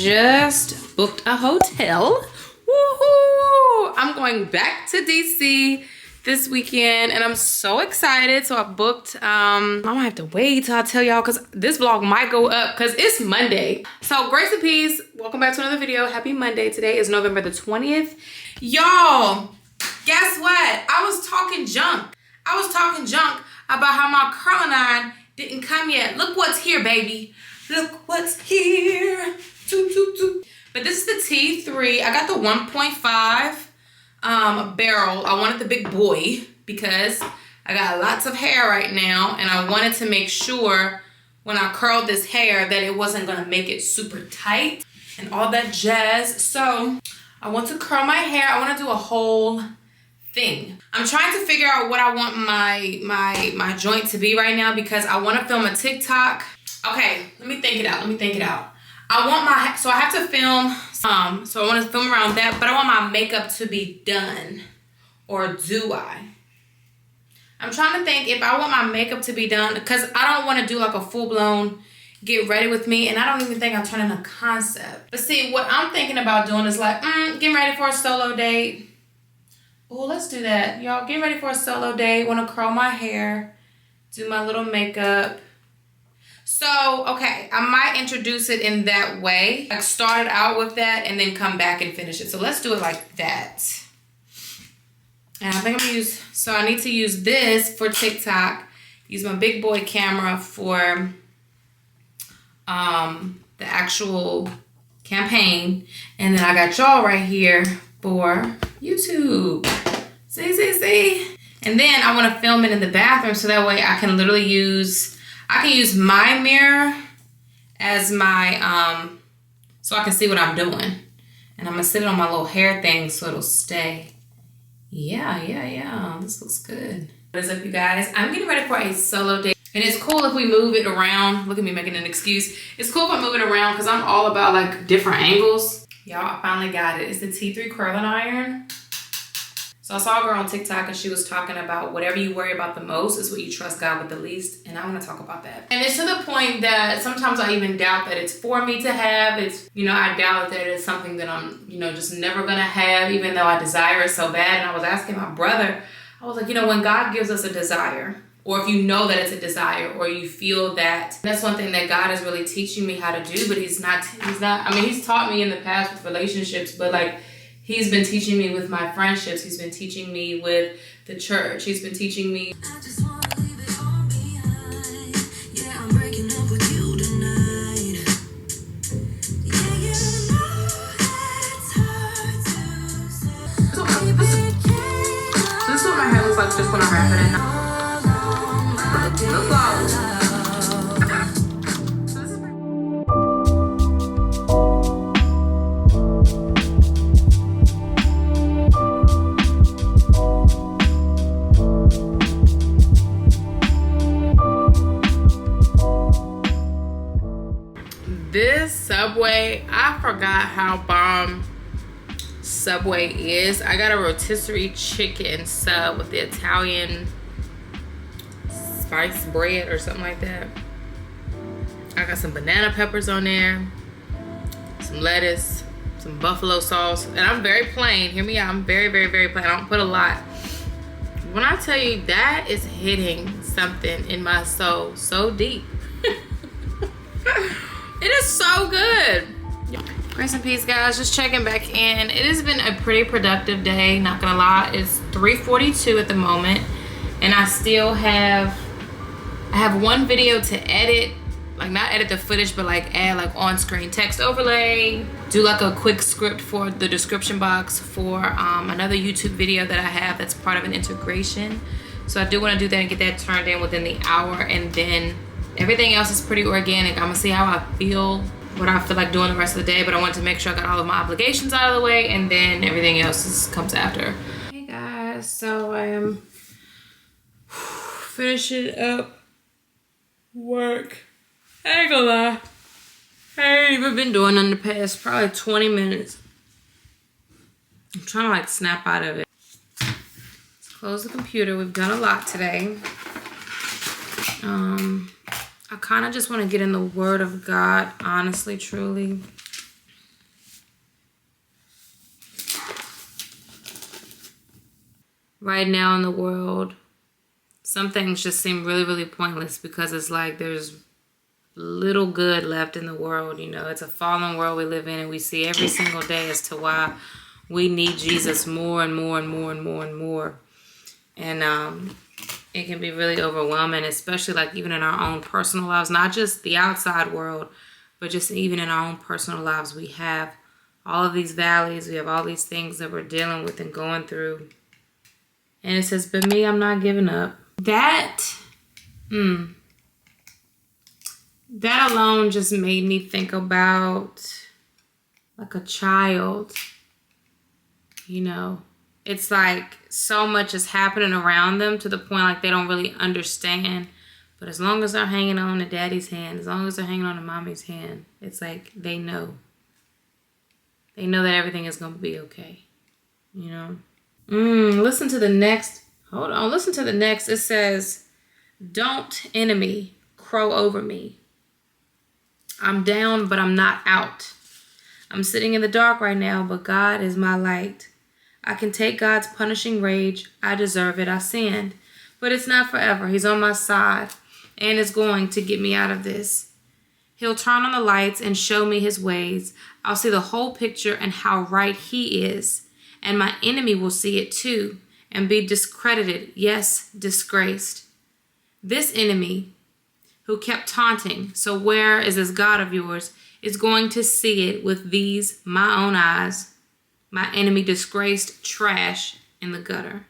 just booked a hotel. Woohoo! I'm going back to DC this weekend and I'm so excited. So I booked, I'm gonna have to wait till I tell y'all because this vlog might go up because it's Monday. So grace and peace, welcome back to another video. Happy Monday. Today is November the 20th. Y'all, guess what? I was talking junk about how my curling iron didn't come yet. Look what's here, baby. Look what's here. But this is the T3. I got the 1.5 barrel. I wanted the big boy because I got lots of hair right now and I wanted to make sure when I curled this hair that it wasn't gonna make it super tight and all that jazz. So I want to curl my hair. I want to do a whole thing. I'm trying to figure out what I want my joint to be right now because I want to film a TikTok. Okay, let me think it out. I want my, so I have to film, so I want to film around that, but I want my makeup to be done, or do I? I'm trying to think if I want my makeup to be done, because I don't want to do like a full-blown get ready with me, and I don't even think I'm turning a concept. But see, what I'm thinking about doing is like, getting ready for a solo date. Oh, let's do that. Y'all, getting ready for a solo date, want to curl my hair, do my little makeup. So, okay, I might introduce it in that way. Like start it out with that and then come back and finish it. So let's do it like that. And I think I'm gonna use, so I need to use this for TikTok. Use my big boy camera for the actual campaign. And then I got y'all right here for YouTube. See? And then I wanna film it in the bathroom so that way I can literally use, I can use my mirror as my, so I can see what I'm doing. And I'm gonna sit it on my little hair thing so it'll stay. Yeah, this looks good. What is up, you guys? I'm getting ready for a solo date. And it's cool if we move it around. Look at me making an excuse. It's cool if I move it around because I'm all about like different angles. Y'all, I finally got it. It's the T3 curling iron. So I saw a girl on TikTok and she was talking about whatever you worry about the most is what you trust God with the least. And I want to talk about that. And it's to the point that sometimes I even doubt that it's for me to have. It's, I doubt that it's something that I'm, just never going to have, even though I desire it so bad. And I was asking my brother, I was like, when God gives us a desire, or if you know that it's a desire, or you feel that, that's one thing that God is really teaching me how to do, but he's not, he's taught me in the past with relationships, but like, he's been teaching me with my friendships. He's been teaching me with the church. He's been teaching me. I just wanna leave it all behind. Yeah, I'm breaking up with you tonight. Yeah, you know it's hard to say. This is what my hair looks like just when I wrap it in. Let's go. This Subway, I forgot how bomb Subway is. I got a rotisserie chicken sub with the Italian spice bread or something like that. I got some banana peppers on there, some lettuce, some buffalo sauce, and I'm very plain. Hear me out, I'm very plain. I don't put a lot. When I tell you that is hitting something in my soul so deep. It is so good. Grace and peace, guys. Just checking back in. It has been a pretty productive day, not gonna lie. It's 3:42 at the moment, and I still have, one video to edit, like not edit the footage, but like add like on-screen text overlay, do like a quick script for the description box for another YouTube video that I have that's part of an integration. So I do want to do that and get that turned in within the hour, and then everything else is pretty organic. I'm gonna see how I feel, what I feel like doing the rest of the day, but I want to make sure I got all of my obligations out of the way, and then everything else comes after. Hey guys, so I am finishing up work. I ain't gonna lie, I ain't even been doing in the past probably 20 minutes. I'm trying to like snap out of it. Let's close the computer. We've done a lot today. I kind of just want to get in the Word of God, honestly, truly. right now in the world, some things just seem really, really pointless because it's like there's little good left in the world. You know, it's a fallen world we live in, and we see every single day as to why we need Jesus more and more and more and more and more. And it can be really overwhelming, especially like even in our own personal lives, not just the outside world, but just even in our own personal lives. We have all of these valleys, we have all these things that we're dealing with and going through. And it says, but me, I'm not giving up. That alone just made me think about like a child. You know, it's like so much is happening around them to the point like they don't really understand. But as long as they're hanging on to daddy's hand, as long as they're hanging on to mommy's hand, it's like they know. They know that everything is going to be okay. You know? Listen to the next. Hold on. Listen to the next. It says, don't enemy crow over me. I'm down, but I'm not out. I'm sitting in the dark right now, but God is my light. I can take God's punishing rage. I deserve it. I sinned. But it's not forever. He's on my side and is going to get me out of this. He'll turn on the lights and show me his ways. I'll see the whole picture and how right he is. And my enemy will see it too and be discredited, yes, disgraced. This enemy who kept taunting, so where is this God of yours, is going to see it with these, my own eyes. My enemy disgraced trash in the gutter.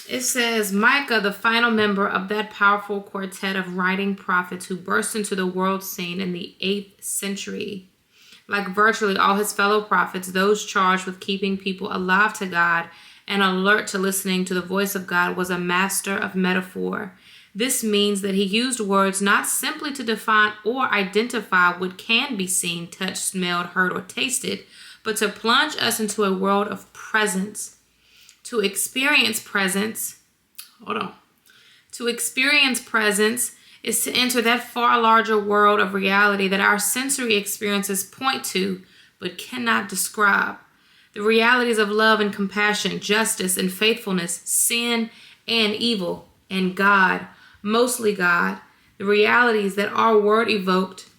It says, Micah, the final member of that powerful quartet of writing prophets who burst into the world scene in the 8th century. Like virtually all his fellow prophets, those charged with keeping people alive to God and alert to listening to the voice of God, was a master of metaphor. This means that he used words not simply to define or identify what can be seen, touched, smelled, heard, or tasted, but to plunge us into a world of presence. To experience presence is to enter that far larger world of reality that our sensory experiences point to but cannot describe. The realities of love and compassion, justice and faithfulness, sin and evil, and God, mostly God. The realities that our word evoked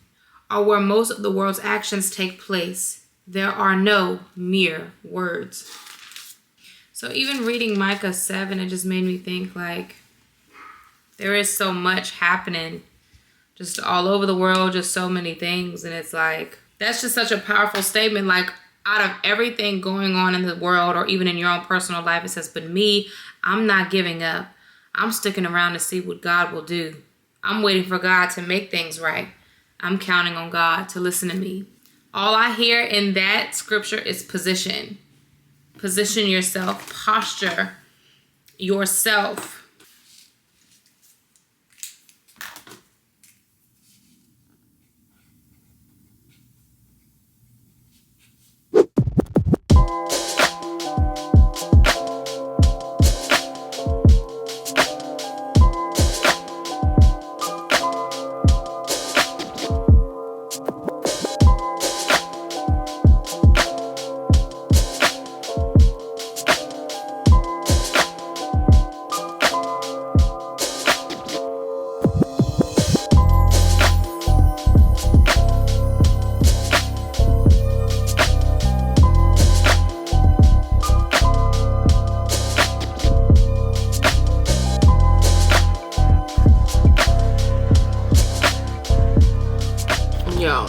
are where most of the world's actions take place. There are no mere words. So even reading Micah 7, it just made me think like there is so much happening just all over the world, just so many things. And it's like, that's just such a powerful statement. Like out of everything going on in the world or even in your own personal life, it says, but me, I'm not giving up. I'm sticking around to see what God will do. I'm waiting for God to make things right. I'm counting on God to listen to me. All I hear in that scripture is position. Position yourself, posture yourself.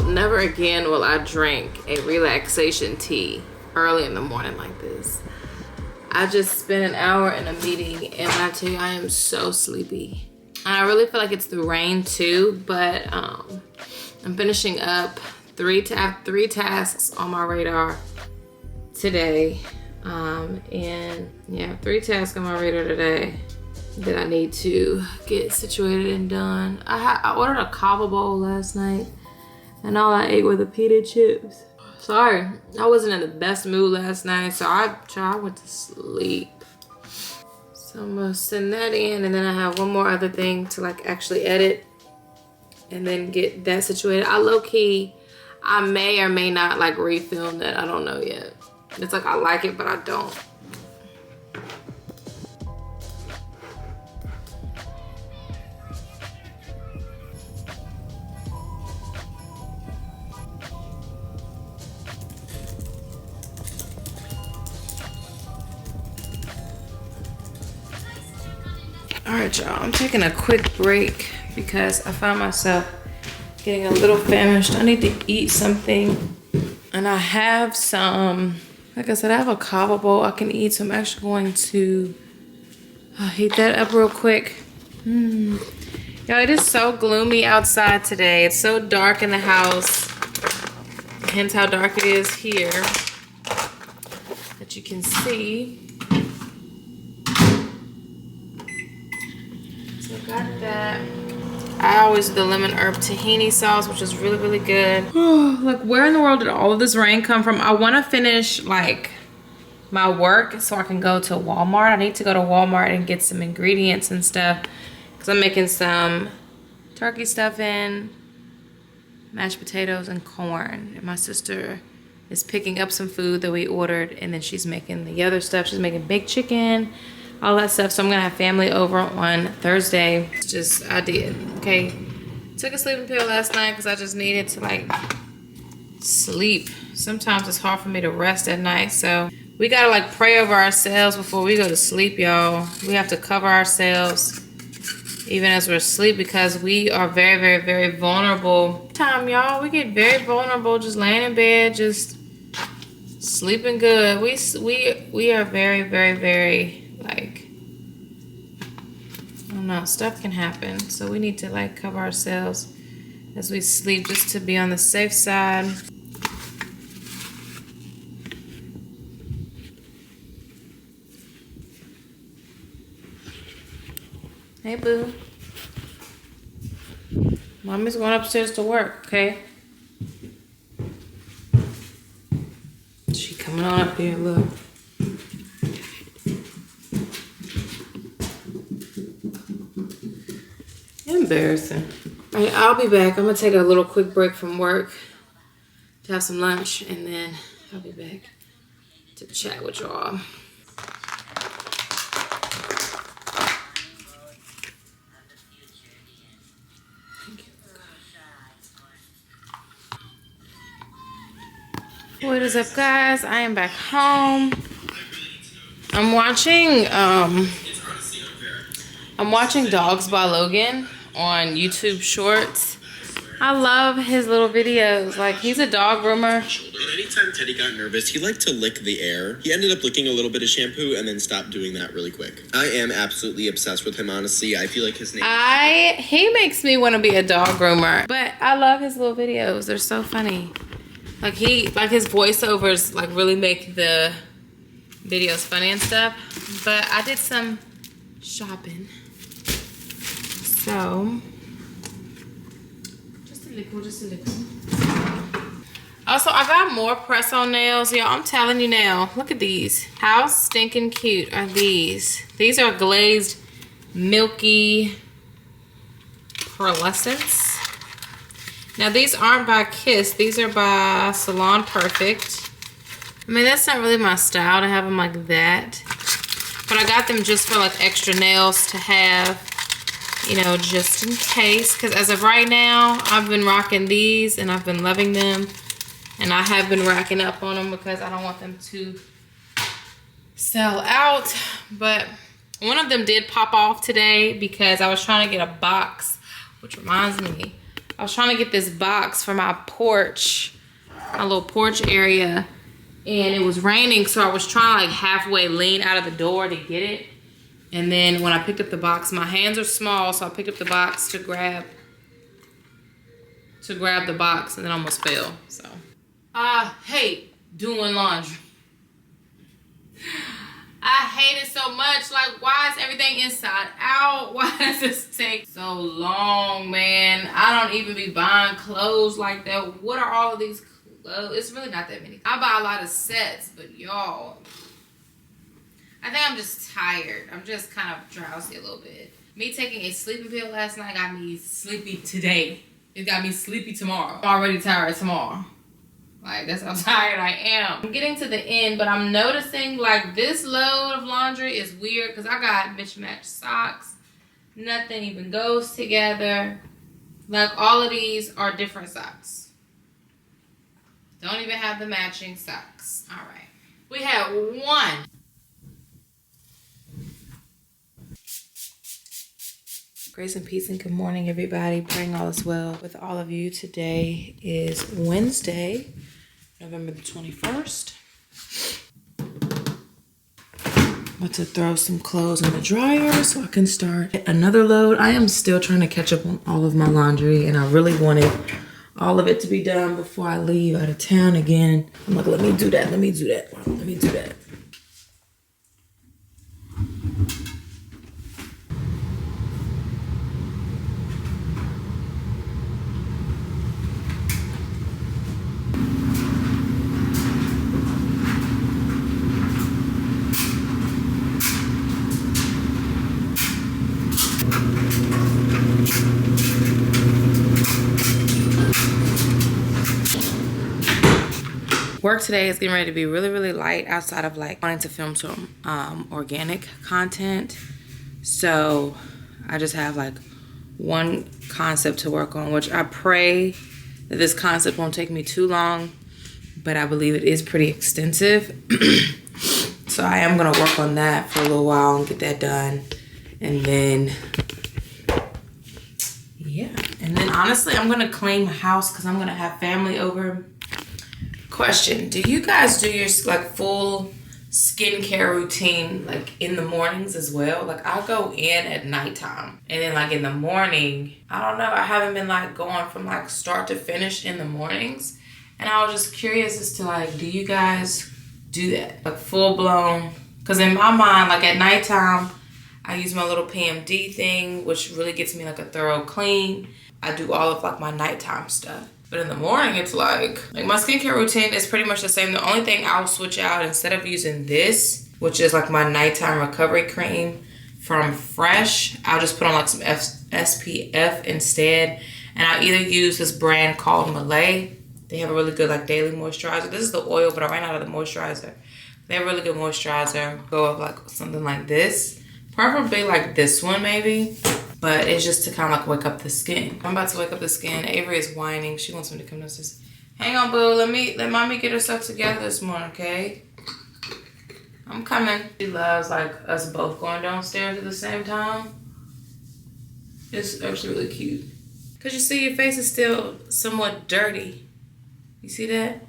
Never again will I drink a relaxation tea early in the morning like this. I just spent an hour in a meeting and when I tell you I am so sleepy. And I really feel like it's the rain too, but I'm finishing up three tasks on my radar today. And yeah, 3 tasks on my radar today that I need to get situated and done. I ordered a kava bowl last night. And all I ate were the pita chips. Sorry, I wasn't in the best mood last night, so I went to sleep. So I'm gonna send that in, and then I have one more other thing to like actually edit and then get that situated. I may or may not like refilm that. I don't know yet. It's like I like it, but I don't. All right, y'all, I'm taking a quick break because I found myself getting a little famished. I need to eat something. And I have some, like I said, I have a kava bowl I can eat, so I'm actually going to heat that up real quick. Y'all, it is so gloomy outside today. It's so dark in the house. Hence how dark it is here. That you can see. So I got that. I always do the lemon herb tahini sauce, which is really, really good. Like, where in the world did all of this rain come from? I want to finish, like, my work so I can go to Walmart. I need to go to Walmart and get some ingredients and stuff because I'm making some turkey stuffing, mashed potatoes, and corn. And my sister is picking up some food that we ordered, and then she's making the other stuff. She's making baked chicken, all that stuff. So I'm gonna have family over on Thursday. It's just, I did, okay? Took a sleeping pill last night because I just needed to, like, sleep. Sometimes it's hard for me to rest at night, so we gotta, like, pray over ourselves before we go to sleep, y'all. We have to cover ourselves even as we're asleep because we are very, very, very vulnerable. Y'all, we get very vulnerable just laying in bed, just sleeping good. We are very, very, very, like, I don't know, stuff can happen. So we need to, like, cover ourselves as we sleep just to be on the safe side. Hey, boo. Mommy's going upstairs to work, okay? She coming on up here, look. Embarrassing. All right, I'll be back. I'm gonna take a little quick break from work to have some lunch, and then I'll be back to chat with y'all. What is up, guys? I am back home. I'm watching Dogs by Logan on YouTube Shorts. I love his little videos. Like, he's a dog groomer. And anytime Teddy got nervous, he liked to lick the air. He ended up licking a little bit of shampoo and then stopped doing that really quick. I am absolutely obsessed with him, honestly. I feel like his name... He makes me want to be a dog groomer. But I love his little videos. They're so funny. Like, his voiceovers, like, really make the videos funny and stuff. But I did some shopping. So, just a little. Also, I got more press-on nails. Y'all, I'm telling you now. Look at these. How stinking cute are these? These are glazed, milky pearlescence. Now, these aren't by Kiss. These are by Salon Perfect. I mean, that's not really my style to have them like that. But I got them just for, like, extra nails to have, you know, just in case. Because as of right now, I've been rocking these, and I've been loving them. And I have been racking up on them because I don't want them to sell out. But one of them did pop off today because I was trying to get a box, which reminds me, I was trying to get this box for my porch, my little porch area, and it was raining, so I was trying to, like, halfway lean out of the door to get it. And then when I picked up the box, my hands are small, so I picked up the box to grab the box, and then almost fell. So I hate doing laundry. I hate it so much. Like, why is everything inside out? Why does this take so long, man? I don't even be buying clothes like that. What are all of these clothes? It's really not that many. I buy a lot of sets, but y'all, I think I'm just tired. I'm just kind of drowsy a little bit. Me taking a sleeping pill last night got me sleepy today. It got me sleepy tomorrow. I'm already tired tomorrow. Like, that's how tired I am. I'm getting to the end, but I'm noticing, like, this load of laundry is weird because I got mismatched socks. Nothing even goes together. Like, all of these are different socks. Don't even have the matching socks. All right. We have one. Grace and peace and good morning, everybody. Praying all is well with all of you. Today is Wednesday, November the 21st. I'm about to throw some clothes in the dryer so I can start another load. I am still trying to catch up on all of my laundry, and I really wanted all of it to be done before I leave out of town again. I'm like, let me do that. Work today is getting ready to be really, really light outside of like wanting to film some organic content. So I just have like one concept to work on, which I pray that this concept won't take me too long, but I believe it is pretty extensive. So I am gonna work on that for a little while and get that done. And then, yeah. And then honestly, I'm gonna clean my house because I'm gonna have family over. Question, do you guys do your like full skincare routine like in the mornings as well? Like I go in at nighttime and then like in the morning, I don't know, I haven't been like going from like start to finish in the mornings. And I was just curious as to like, do you guys do that? Like full blown? Because in my mind, like at nighttime, I use my little PMD thing, which really gets me like a thorough clean. I do all of like my nighttime stuff. But in the morning, it's like my skincare routine is pretty much the same. The only thing I'll switch out, instead of using this, which is like my nighttime recovery cream from Fresh, I'll just put on like some SPF instead. And I'll either use this brand called Malay. They have a really good like daily moisturizer. This is the oil, but I ran out of the moisturizer. They have a really good moisturizer. Go with like something like this. Preferably like this one maybe. But it's just to kind of like wake up the skin. I'm about to wake up the skin. Avery is whining. She wants me to come downstairs. Hang on, boo. Let mommy get herself together this morning, okay? I'm coming. She loves like us both going downstairs at the same time. It's actually really cute. Cause you see your face is still somewhat dirty. You see that?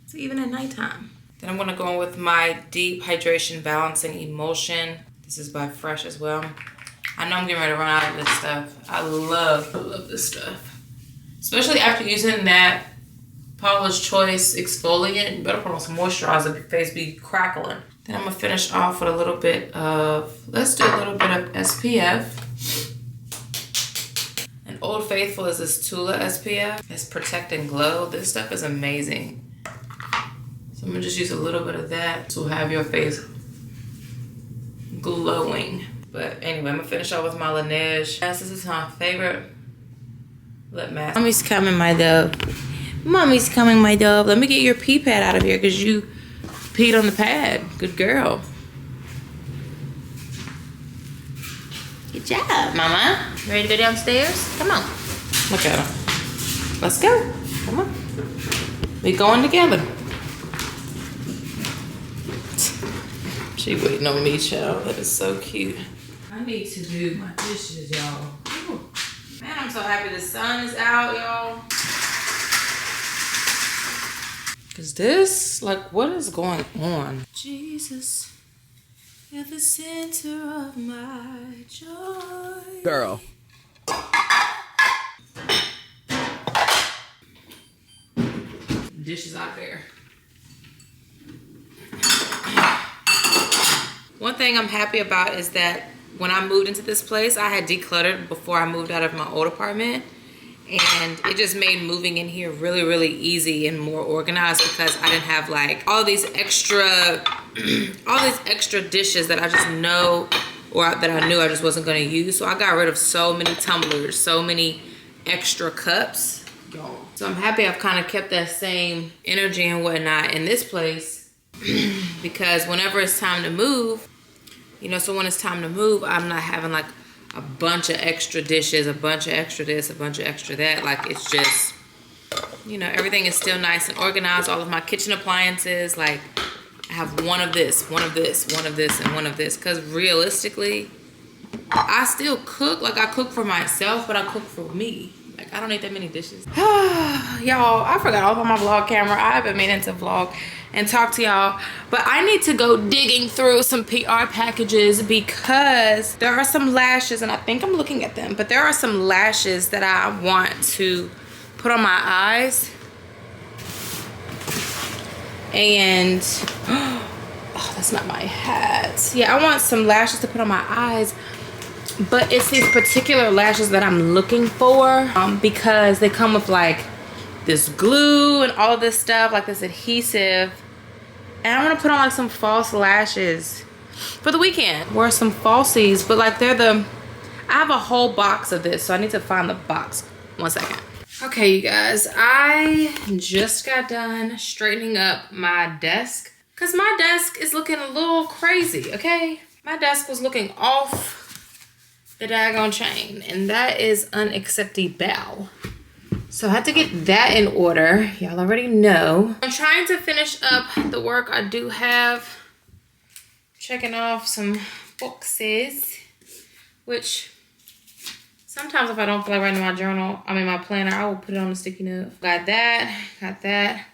So even at nighttime. Then I'm gonna go with my Deep Hydration Balancing Emulsion. This is by Fresh as well. I know I'm getting ready to run out of this stuff. I love this stuff. Especially after using that Paula's Choice exfoliant. You better put on some moisturizer, your face be crackling. Then I'm gonna finish off with a little bit of, let's do a little bit of SPF. And Old Faithful is this Tula SPF. It's Protect and Glow. This stuff is amazing. So I'm gonna just use a little bit of that to have your face glowing. But anyway, I'm gonna finish off with my Laneige. Yes, this is my favorite lip mask. Mommy's coming, my dove. Mommy's coming, my dove. Let me get your pee pad out of here because you peed on the pad. Good girl. Good job, Mama. Ready to go downstairs? Come on. Look at her. Let's go. Come on. We going together. She waiting on me, child. That is so cute. I need to do my dishes, y'all. Man, I'm so happy the sun is out, y'all. Cause this, like, what is going on? Jesus, you're the center of my joy. Girl. Dishes out there. One thing I'm happy about is that when I moved into this place, I had decluttered before I moved out of my old apartment. And it just made moving in here really, really easy and more organized because I didn't have like all these extra dishes that I just know or that I knew I just wasn't gonna use. So I got rid of so many tumblers, so many extra cups. So I'm happy I've kind of kept that same energy and whatnot in this place because whenever it's time to move, you know, so when it's time to move, I'm not having like a bunch of extra dishes, a bunch of extra this, a bunch of extra that. Like it's just, you know, everything is still nice and organized. All of my kitchen appliances, like I have one of this, one of this, one of this, and one of this. Because realistically, I still cook, like I cook for myself, but I cook for me. Like I don't eat that many dishes. Y'all, I forgot all about my vlog camera. I haven't meaning to vlog and talk to y'all, but I need to go digging through some PR packages because there are some lashes, and I think I'm looking at them, but there are some lashes that I want to put on my eyes. And oh, that's not my hat. Yeah, I want some lashes to put on my eyes, but it's these particular lashes that I'm looking for because they come with like this glue and all this stuff, like this adhesive. And I want to put on like some false lashes for the weekend. Wear some falsies, but like I have a whole box of this, so I need to find the box. 1 second. Okay, you guys, I just got done straightening up my desk because my desk is looking a little crazy, okay? My desk was looking off the daggone chain, and that is unacceptable. So I had to get that in order. Y'all already know. I'm trying to finish up the work I do have. Checking off some boxes, which sometimes if I don't feel like writing my planner, I will put it on a sticky note. Got that.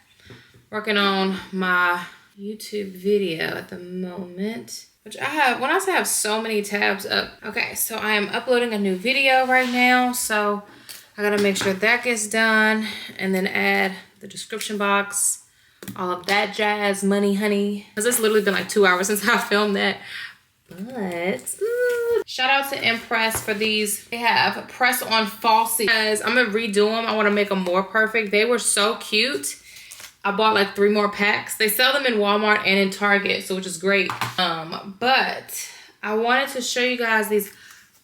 Working on my YouTube video at the moment. Which I have, when I say I have so many tabs up. Okay, so I am uploading a new video right now. So I gotta make sure that gets done. And then add the description box. All of that jazz, money, honey. Because it's literally been like 2 hours since I filmed that. But, shout out to Impress for these. They have press-on falsies. Guys, I'm gonna redo them. I wanna make them more perfect. They were so cute. I bought like 3 more packs. They sell them in Walmart and in Target, so which is great. But I wanted to show you guys these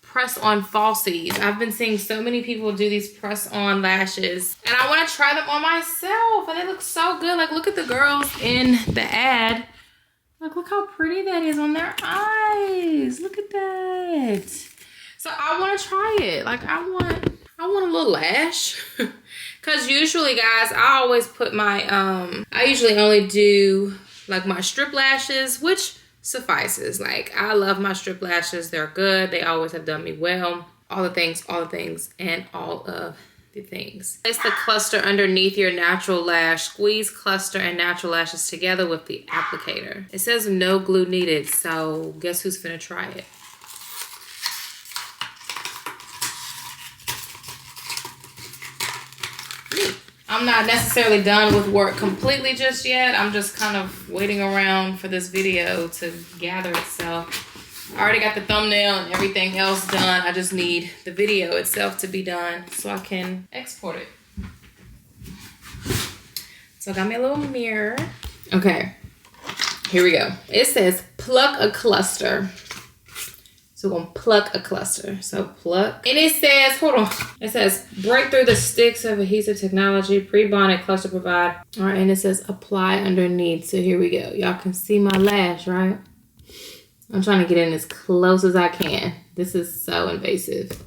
press-on falsies. I've been seeing so many people do these press-on lashes, and I want to try them on myself, and they look so good. Like, look at the girls in the ad. Like, look how pretty that is on their eyes. Look at that. So I want to try it. Like, I want a little lash. Because usually, guys, I always put my, I usually only do, like, my strip lashes, which suffices. Like, I love my strip lashes. They're good. They always have done me well. All the things, and all of the things. Place the cluster underneath your natural lash. Squeeze cluster and natural lashes together with the applicator. It says no glue needed, so guess who's finna try it? I'm not necessarily done with work completely just yet. I'm just kind of waiting around for this video to gather itself. I already got the thumbnail and everything else done. I just need the video itself to be done so I can export it. So I got me a little mirror. Okay, here we go. It says pluck a cluster. So we're gonna pluck a cluster. So pluck. And it says, hold on. It says, break through the sticks of adhesive technology, pre-bonded cluster provide. All right, and it says apply underneath. So here we go. Y'all can see my lash, right? I'm trying to get in as close as I can. This is so invasive.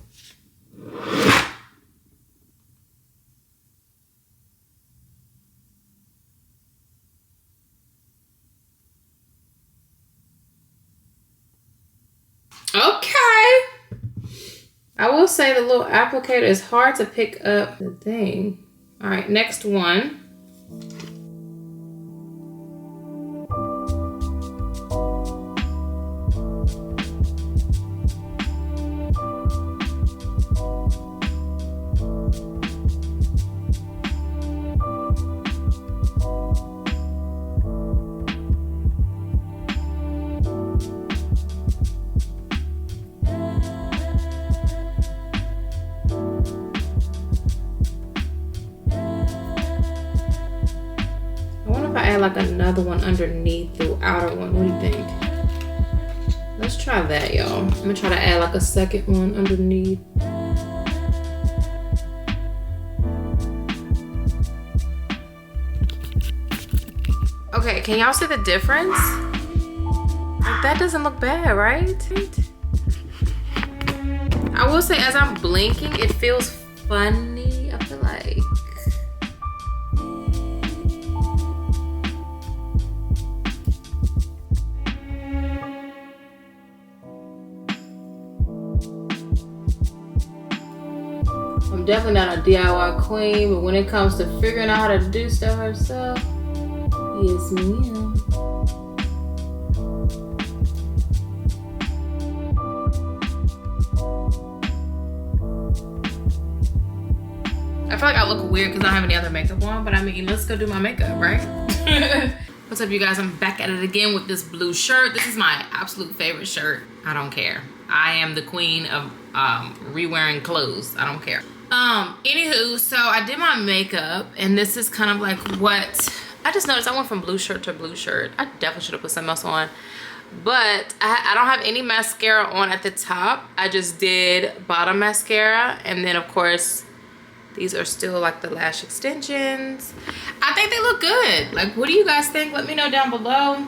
Okay. I will say the little applicator is hard to pick up the thing. All right, next one. Like another one underneath the outer one. What do you think? Let's try that, y'all. I'm gonna try to add like a second one underneath. Okay, can y'all see the difference? Like, that doesn't look bad, right? I will say, as I'm blinking, it feels funny. I feel like. definitely not a DIY queen, but when it comes to figuring out how to do stuff herself, yes ma'am. I feel like I look weird because I don't have any other makeup on, but I mean, let's go do my makeup, right? What's up, you guys? I'm back at it again with this blue shirt. This is my absolute favorite shirt. I don't care. I am the queen of re-wearing clothes. I don't care. Anywho, so I did my makeup, and this is kind of like what I just noticed. I went from blue shirt to blue shirt. I definitely should have put something else on, but I don't have any mascara on at the top. I just did bottom mascara, and then of course these are still like the lash extensions. I think they look good. Like, what do you guys think? Let me know down below.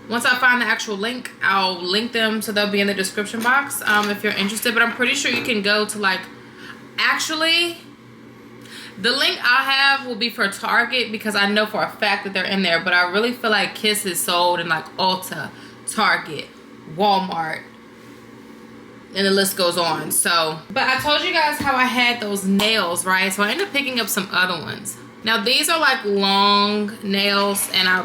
Once I find the actual link, I'll link them, so they'll be in the description box if you're interested. But I'm pretty sure you can go to like, actually, the link I have will be for Target because I know for a fact that they're in there. But I really feel like Kiss is sold in like Ulta, Target, Walmart, and the list goes on. So, but I told you guys how I had those nails, right? So I ended up picking up some other ones. Now these are like long nails, and I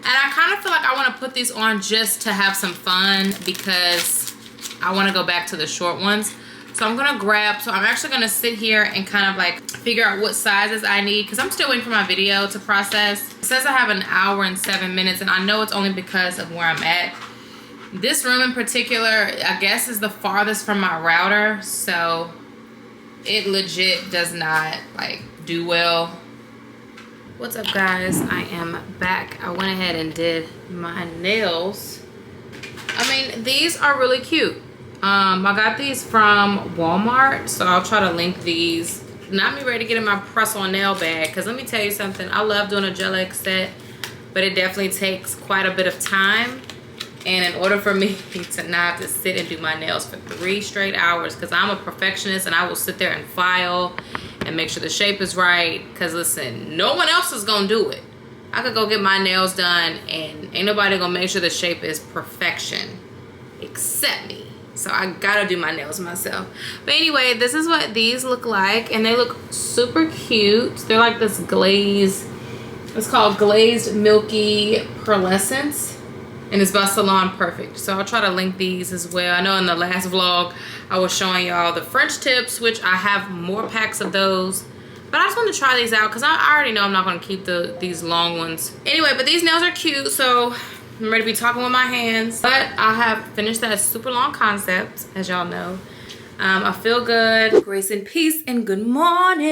kind of feel like I want to put these on just to have some fun because I want to go back to the short ones. So I'm gonna grab, so I'm actually gonna sit here and kind of like figure out what sizes I need because I'm still waiting for my video to process. It says I have an hour and 7 minutes, and I know it's only because of where I'm at. This room in particular, I guess, is the farthest from my router, so it legit does not like do well. What's up, guys? I am back. I went ahead and did my nails. I mean, these are really cute. I got these from Walmart, so I'll try to link these. Not me ready to get in my press-on nail bag, because let me tell you something. I love doing a gel X set, but it definitely takes quite a bit of time. And in order for me to not have to sit and do my nails for 3 straight hours, because I'm a perfectionist and I will sit there and file and make sure the shape is right. Because listen, no one else is gonna do it. I could go get my nails done and ain't nobody gonna make sure the shape is perfection except me. So I gotta do my nails myself. But anyway, this is what these look like, and they look super cute. They're like this glazed, it's called glazed milky pearlescence. And it's by Salon Perfect. So I'll try to link these as well. I know in the last vlog, I was showing y'all the French tips, which I have more packs of those. But I just want to try these out because I already know I'm not going to keep these long ones. Anyway, but these nails are cute. So I'm ready to be talking with my hands. But I have finished that super long concept, as y'all know. I feel good. Grace and peace and good morning.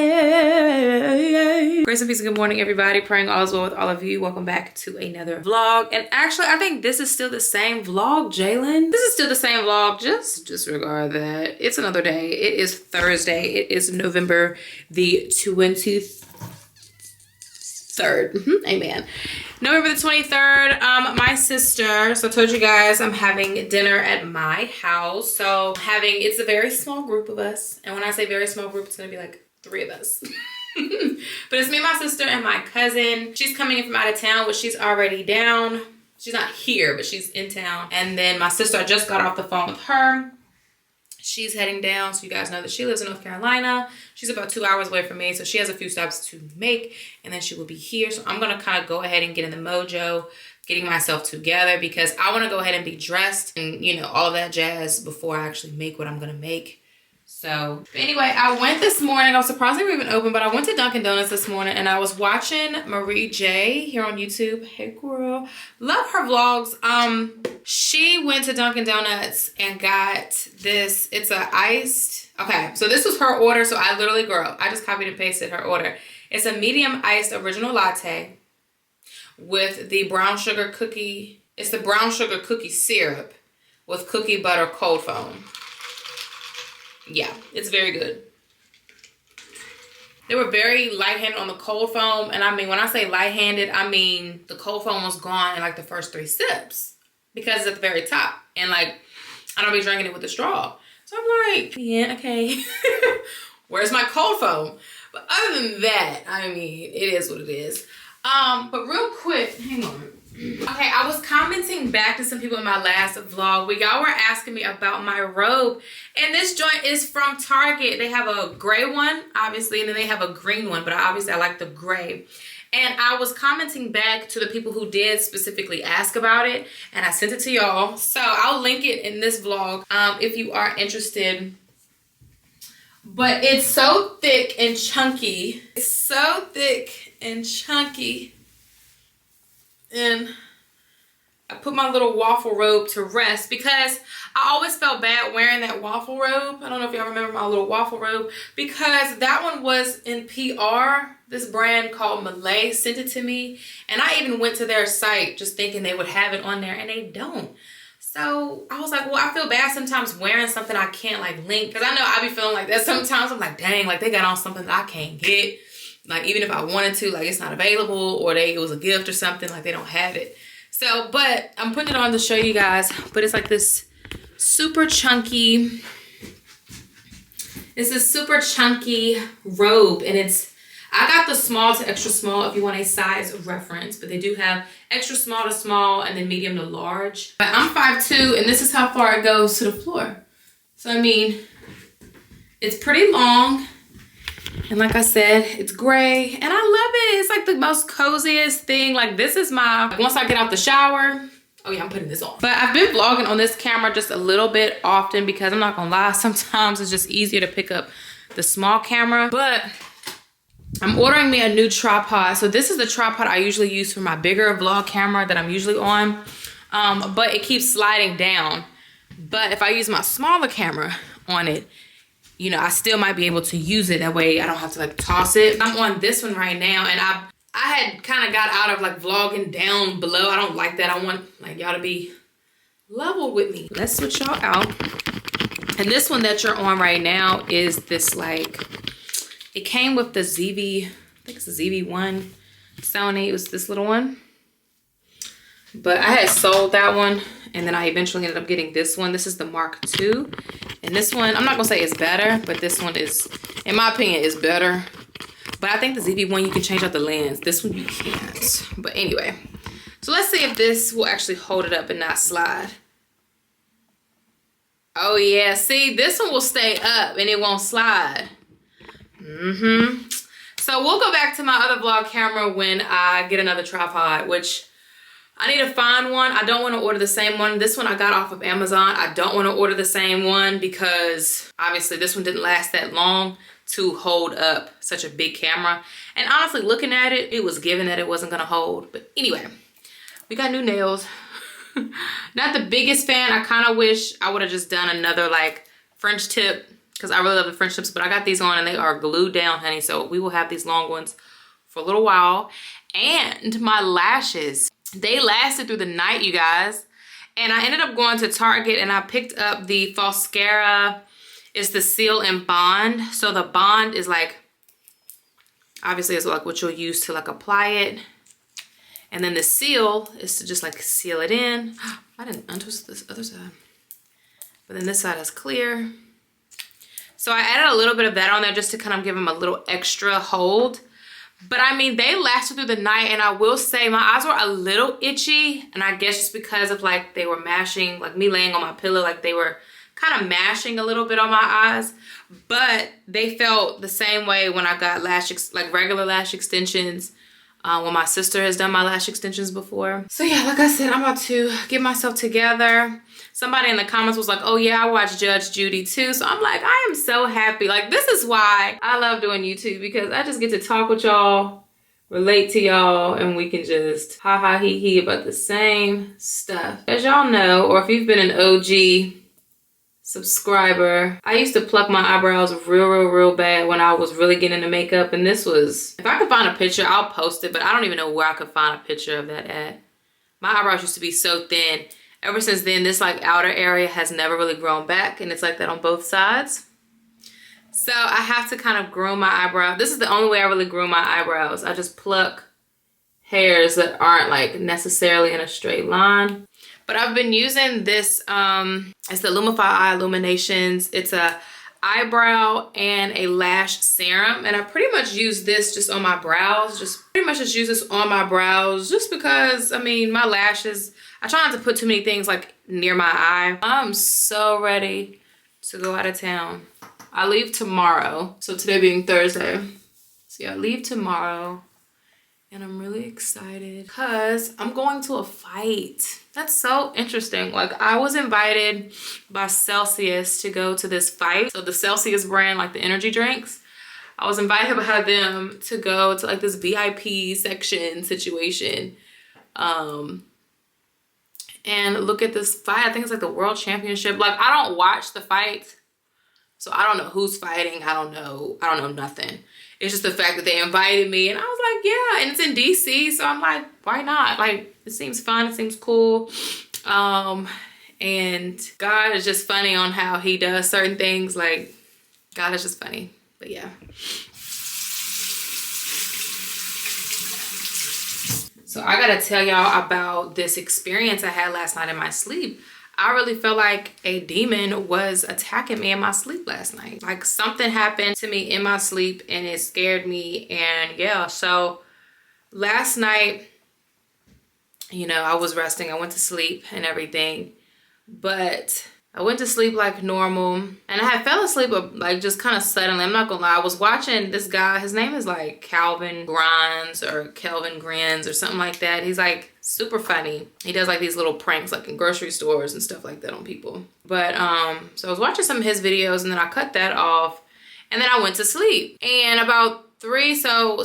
Grace and peace and good morning, everybody. Praying all is well with all of you. Welcome back to another vlog. And actually, I think this is still the same vlog, Jalen. This is still the same vlog. Just disregard that. It's another day. It is Thursday. It is November the 23rd. Amen. November the 23rd, my sister, so I told you guys I'm having dinner at my house. So it's a very small group of us. And when I say very small group, it's gonna be like 3 of us. But it's me and my sister and my cousin. She's coming in from out of town, but she's already down. She's not here, but she's in town. And then my sister, I just got off the phone with her. She's heading down, so you guys know that she lives in North Carolina. She's about 2 hours away from me, so she has a few stops to make, and then she will be here. So I'm gonna kind of go ahead and get in the mojo, getting myself together, because I wanna go ahead and be dressed and, you know, all of that jazz before I actually make what I'm gonna make. So anyway, I went this morning. I was surprised they were even open, but I went to Dunkin' Donuts this morning and I was watching Marie J here on YouTube. Hey girl, love her vlogs. She went to Dunkin' Donuts and got this. It's a iced. Okay, so this was her order. So I literally, girl, I just copied and pasted her order. It's a medium iced original latte with the brown sugar cookie. It's the brown sugar cookie syrup with cookie butter cold foam. Yeah, it's very good. They were very light-handed on the cold foam. And I mean, when I say light-handed, I mean the cold foam was gone in like the first 3 sips. Because it's at the very top. And like, I don't be drinking it with a straw. So I'm like, yeah, okay. Where's my cold foam? But other than that, I mean, it is what it is. But real quick, hang on. Okay, I was commenting back to some people in my last vlog where y'all were asking me about my robe. And this joint is from Target. They have a gray one, obviously, and then they have a green one, but obviously I like the gray. And I was commenting back to the people who did specifically ask about it, and I sent it to y'all. So I'll link it in this vlog if you are interested. But it's so thick and chunky. It's so thick and chunky. And I put my little waffle robe to rest because I always felt bad wearing that waffle robe. I don't know if y'all remember my little waffle robe, because that one was in PR. This brand called Malay sent it to me, and I even went to their site just thinking they would have it on there, and they don't. So I was like, well, I feel bad sometimes wearing something I can't like link, because I know I be feeling like that sometimes. I'm like, dang, like they got on something that I can't get. Like even if I wanted to, like it's not available, or it was a gift or something, like they don't have it. So, but I'm putting it on to show you guys, but it's like this super chunky, robe, and I got the small to extra small if you want a size reference, but they do have extra small to small and then medium to large. But I'm 5'2", and this is how far it goes to the floor. So, I mean, it's pretty long. And like I said, it's gray, and I love it. It's like the most coziest thing. Like this is my, once I get out the shower, oh yeah, I'm putting this on. But I've been vlogging on this camera just a little bit often because I'm not gonna lie, sometimes it's just easier to pick up the small camera. But I'm ordering me a new tripod. So this is the tripod I usually use for my bigger vlog camera that I'm usually on. But it keeps sliding down. But if I use my smaller camera on it, you know, I still might be able to use it. That way I don't have to like toss it. I'm on this one right now, and I had kind of got out of like vlogging down below. I don't like that. I want like y'all to be level with me. Let's switch y'all out. And this one that you're on right now is this like, it came with the ZV, I think it's the ZV-1 Sony. It was this little one. But I had sold that one, and then I eventually ended up getting this one. This is the Mark II. And this one, I'm not gonna say it's better, but this one is, in my opinion, is better. But I think the ZV-1, you can change out the lens. This one you can't. But anyway, so let's see if this will actually hold it up and not slide. Oh yeah, see, this one will stay up and it won't slide. So we'll go back to my other vlog camera when I get another tripod, which I need to find one. I don't want to order the same one. This one I got off of Amazon. I don't want to order the same one because obviously this one didn't last that long to hold up such a big camera. And honestly, looking at it, it was given that it wasn't going to hold. But anyway, we got new nails. Not the biggest fan. I kind of wish I would have just done another like French tip, because I really love the French tips, but I got these on and they are glued down, honey. So we will have these long ones for a little while. And my lashes, they lasted through the night, you guys. And I ended up going to Target and I picked up the Falscara. It's the Seal and Bond. So the bond is like, obviously it's like what you'll use to like apply it. And then the seal is to just like seal it in. I didn't untwist this other side. But then this side is clear. So I added a little bit of that on there just to kind of give them a little extra hold. But I mean, they lasted through the night, and I will say my eyes were a little itchy, and I guess just because of like they were mashing, like me laying on my pillow, like they were kind of mashing a little bit on my eyes. But they felt the same way when I got like regular lash extensions, when my sister has done my lash extensions before. So yeah, like I said, I'm about to get myself together. Somebody in the comments was like, oh yeah, I watched Judge Judy too. So I'm like, I am so happy. Like, this is why I love doing YouTube, because I just get to talk with y'all, relate to y'all, and we can just ha ha he he about the same stuff. As y'all know, or if you've been an OG subscriber, I used to pluck my eyebrows real bad when I was really getting into makeup. And this was, if I could find a picture, I'll post it, but I don't even know where I could find a picture of that at. My eyebrows used to be so thin. Ever since then, this like outer area has never really grown back, and it's like that on both sides. So I have to kind of groom my eyebrow. This is the only way I really groom my eyebrows. I just pluck hairs that aren't like necessarily in a straight line. But I've been using this, it's the Lumify Eye Illuminations. It's a eyebrow and a lash serum, and I pretty much use this just on my brows. Just use this on my brows just because, I mean, my lashes, I try not to put too many things like near my eye. I'm so ready to go out of town. I leave tomorrow, so today being Thursday. So yeah, I leave tomorrow. And I'm really excited because I'm going to a fight. That's so interesting. Like, I was invited by Celsius to go to this fight. So the Celsius brand, like the energy drinks, I was invited by them to go to like this VIP section situation. And look at this fight. I think it's like the world championship. Like, I don't watch the fight, so I don't know who's fighting. I don't know nothing. It's just the fact that they invited me, and I was like, yeah, and it's in DC, so I'm like, why not? Like, it seems fun, it seems cool. And God is just funny on how he does certain things. Like, God is just funny, but yeah. So I gotta tell y'all about this experience I had last night in my sleep. I really felt like a demon was attacking me in my sleep last night. Like, something happened to me in my sleep and it scared me. And yeah, so last night, you know, I was resting. I went to sleep and everything, but I went to sleep like normal, and I had fell asleep like just kind of suddenly. I'm not gonna lie, I was watching this guy. His name is like Calvin Grimes or Kelvin Grins or something like that. He's like super funny. He does like these little pranks like in grocery stores and stuff like that on people. But so I was watching some of his videos, and then I cut that off, and then I went to sleep. And about so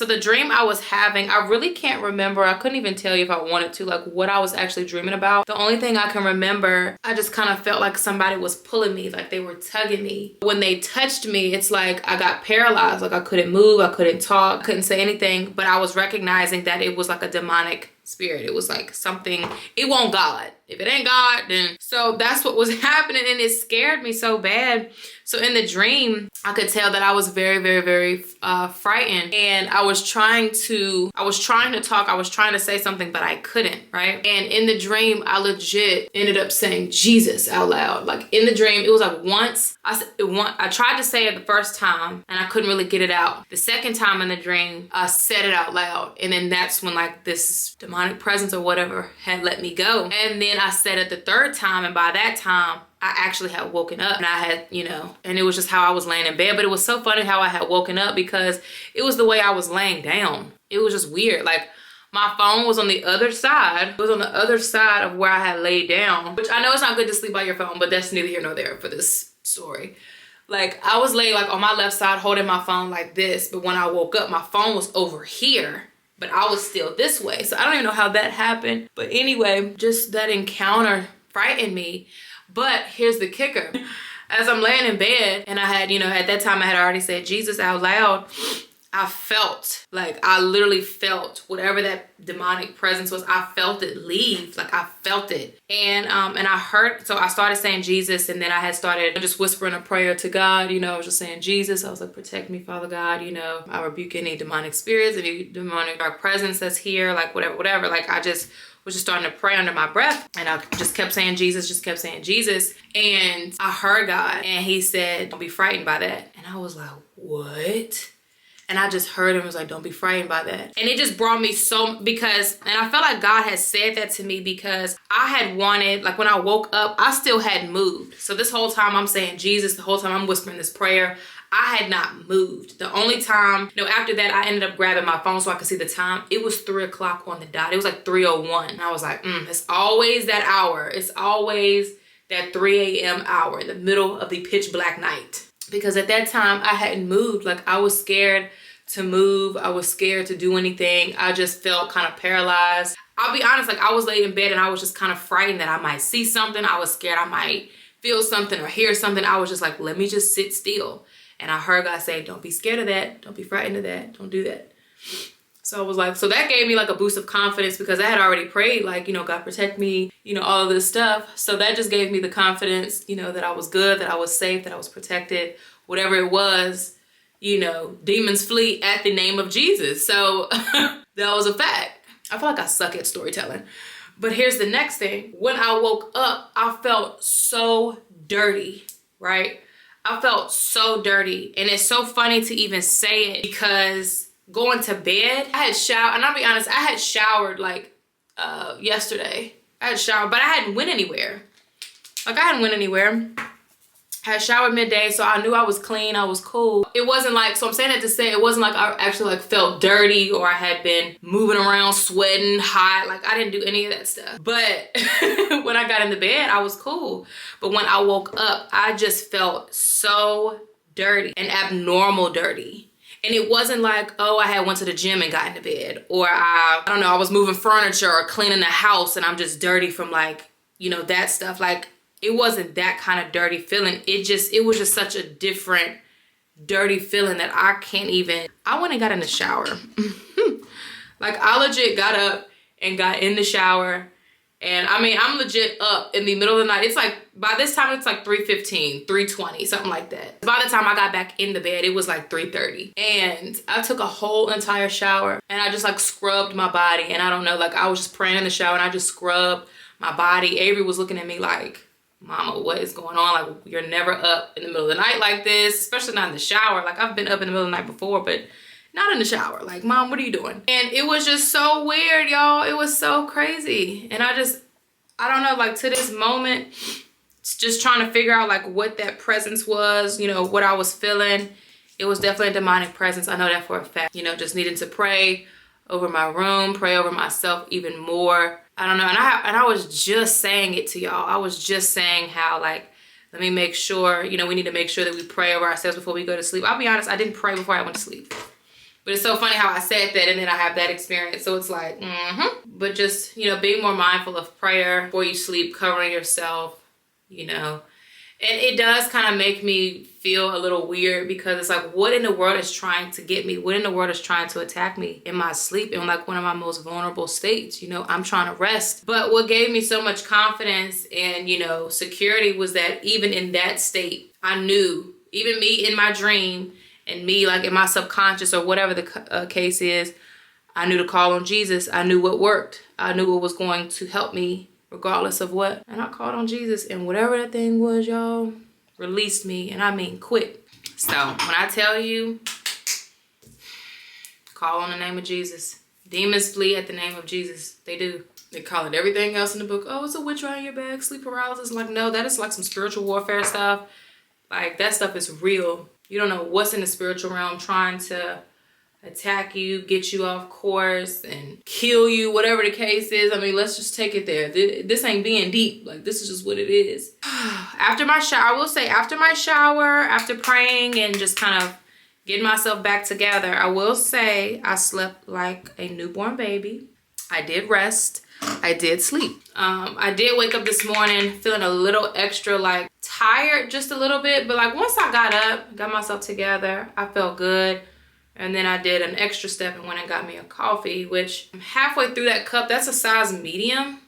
the dream I was having, I really can't remember. I couldn't even tell you if I wanted to, like, what I was actually dreaming about. The only thing I can remember, I just kind of felt like somebody was pulling me, like they were tugging me. When they touched me, it's like I got paralyzed. Like, I couldn't move, I couldn't talk, couldn't say anything, but I was recognizing that it was like a demonic spirit. It was like something, it won't God. If it ain't God, then. So that's what was happening, and it scared me so bad. So in the dream, I could tell that I was very, very, very frightened, and I was trying to talk. I was trying to say something, but I couldn't, right? And in the dream, I legit ended up saying Jesus out loud. Like, in the dream, it was like once I tried to say it the first time, and I couldn't really get it out. The second time in the dream, I said it out loud, and then that's when like this demonic presence or whatever had let me go. And then I said it the third time, and by that time, I actually had woken up, and I had, you know, and it was just how I was laying in bed. But it was so funny how I had woken up because it was the way I was laying down. It was just weird. Like, my phone was on the other side. It was on the other side of where I had laid down, which I know it's not good to sleep by your phone, but that's neither here nor there for this story. Like, I was laying like on my left side holding my phone like this, but when I woke up, my phone was over here, but I was still this way. So I don't even know how that happened. But anyway, just that encounter frightened me. But here's the kicker. As I'm laying in bed, and I had, you know, at that time I had already said Jesus out loud, I felt, like, I literally felt whatever that demonic presence was. I felt it leave. Like, I felt it. And I heard, so I started saying Jesus, and then I had started just whispering a prayer to God. You know, I was just saying Jesus. I was like, protect me, Father God. You know, I rebuke any demonic spirits, any demonic dark presence that's here, like whatever. Like, I just was just starting to pray under my breath, and I just kept saying Jesus, just kept saying Jesus. And I heard God, and he said, don't be frightened by that. And I was like, what? And I just heard him, was like, don't be frightened by that. And it just brought me so, because, and I felt like God had said that to me because I had wanted, like, when I woke up, I still hadn't moved. So this whole time I'm saying Jesus, the whole time I'm whispering this prayer, I had not moved. The only time, you know, after that, I ended up grabbing my phone so I could see the time. It was 3 o'clock on the dot. It was like 3:01. And I was like, it's always that hour. It's always that 3 a.m. hour in the middle of the pitch black night. Because at that time, I hadn't moved. Like, I was scared to move. I was scared to do anything. I just felt kind of paralyzed. I'll be honest, like, I was laid in bed and I was just kind of frightened that I might see something. I was scared I might feel something or hear something. I was just like, let me just sit still. And I heard God say, don't be scared of that. Don't be frightened of that. Don't do that. So I was like, so that gave me like a boost of confidence because I had already prayed, like, you know, God protect me, you know, all of this stuff. So that just gave me the confidence, you know, that I was good, that I was safe, that I was protected, whatever it was, you know, demons flee at the name of Jesus. So that was a fact. I feel like I suck at storytelling. But here's the next thing. When I woke up, I felt so dirty, right? I felt so dirty. And it's so funny to even say it because going to bed, I had showered, and I'll be honest, I had showered like yesterday. I had showered, but I hadn't went anywhere. Like I hadn't went anywhere. I had showered midday, so I knew I was clean, I was cool. It wasn't like, so I'm saying that to say it wasn't like I actually like felt dirty or I had been moving around, sweating, hot. Like I didn't do any of that stuff. But when I got into bed, I was cool. But when I woke up, I just felt so dirty and abnormal dirty. And it wasn't like, oh, I had went to the gym and got into bed, or I don't know, I was moving furniture or cleaning the house and I'm just dirty from like, you know, that stuff. Like it wasn't that kind of dirty feeling. It was just such a different dirty feeling that I can't even, I went and got in the shower. Like I legit got up and got in the shower. And I mean, I'm legit up in the middle of the night. It's like, by this time, it's like 3:15, 3:20, something like that. By the time I got back in the bed, it was like 3:30. And I took a whole entire shower and I just like scrubbed my body. And I don't know, like I was just praying in the shower and I just scrubbed my body. Avery was looking at me like, Mama, what is going on? Like, you're never up in the middle of the night like this, especially not in the shower. Like I've been up in the middle of the night before, but not in the shower. Like, Mom, what are you doing? And it was just so weird, y'all. It was so crazy. And I don't know, like to this moment, it's just trying to figure out like what that presence was, you know, what I was feeling. It was definitely a demonic presence. I know that for a fact. You know, just needing to pray over my room, pray over myself even more. I don't know. And I was just saying it to y'all. I was just saying how like, let me make sure, you know, we need to make sure that we pray over ourselves before we go to sleep. I'll be honest, I didn't pray before I went to sleep. But it's so funny how I said that and then I have that experience. So it's like, But just, you know, being more mindful of prayer before you sleep, covering yourself, you know. And it does kind of make me feel a little weird because it's like, what in the world is trying to get me? What in the world is trying to attack me in my sleep in like one of my most vulnerable states? You know, I'm trying to rest. But what gave me so much confidence and, you know, security was that even in that state, I knew, even me in my dream, and me like in my subconscious or whatever the case is, I knew to call on Jesus. I knew what worked. I knew what was going to help me regardless of what. And I called on Jesus and whatever that thing was, y'all, released me. And I mean quick. So when I tell you, call on the name of Jesus. Demons flee at the name of Jesus. They do. They call it everything else in the book. Oh, it's a witch around your back, sleep paralysis. Like, no, that is like some spiritual warfare stuff. Like that stuff is real. You don't know what's in the spiritual realm trying to attack you, get you off course, and kill you, whatever the case is. I mean, let's just take it there. This ain't being deep. Like, this is just what it is. After my shower, I will say, after my shower, after praying and just kind of getting myself back together, I will say I slept like a newborn baby. I did rest. I did sleep. I did wake up this morning feeling a little extra like tired, just a little bit, but like once I got up, got myself together, I felt good. And then I did an extra step and went and got me a coffee, which I'm halfway through that cup. That's a size medium,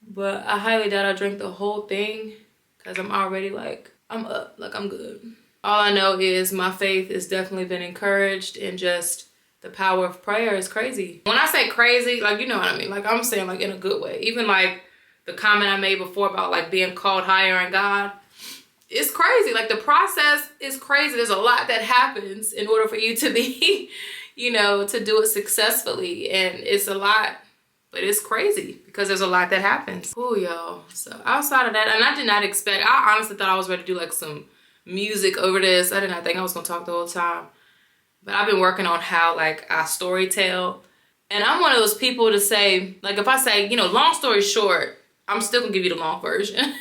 but I highly doubt I drink the whole thing because I'm already like, I'm up, like I'm good. All I know is my faith has definitely been encouraged, and just the power of prayer is crazy. When I say crazy, like, you know what I mean? Like, I'm saying like in a good way. Even like the comment I made before about like being called higher in God, it's crazy. Like the process is crazy. There's a lot that happens in order for you to be, you know, to do it successfully. And it's a lot, but it's crazy because there's a lot that happens. Oh, y'all. So outside of that, and I did not expect, I honestly thought I was ready to do like some music over this. I did not think I was going to talk the whole time. But I've been working on how like I story tell. And I'm one of those people to say, like if I say, you know, long story short, I'm still gonna give you the long version.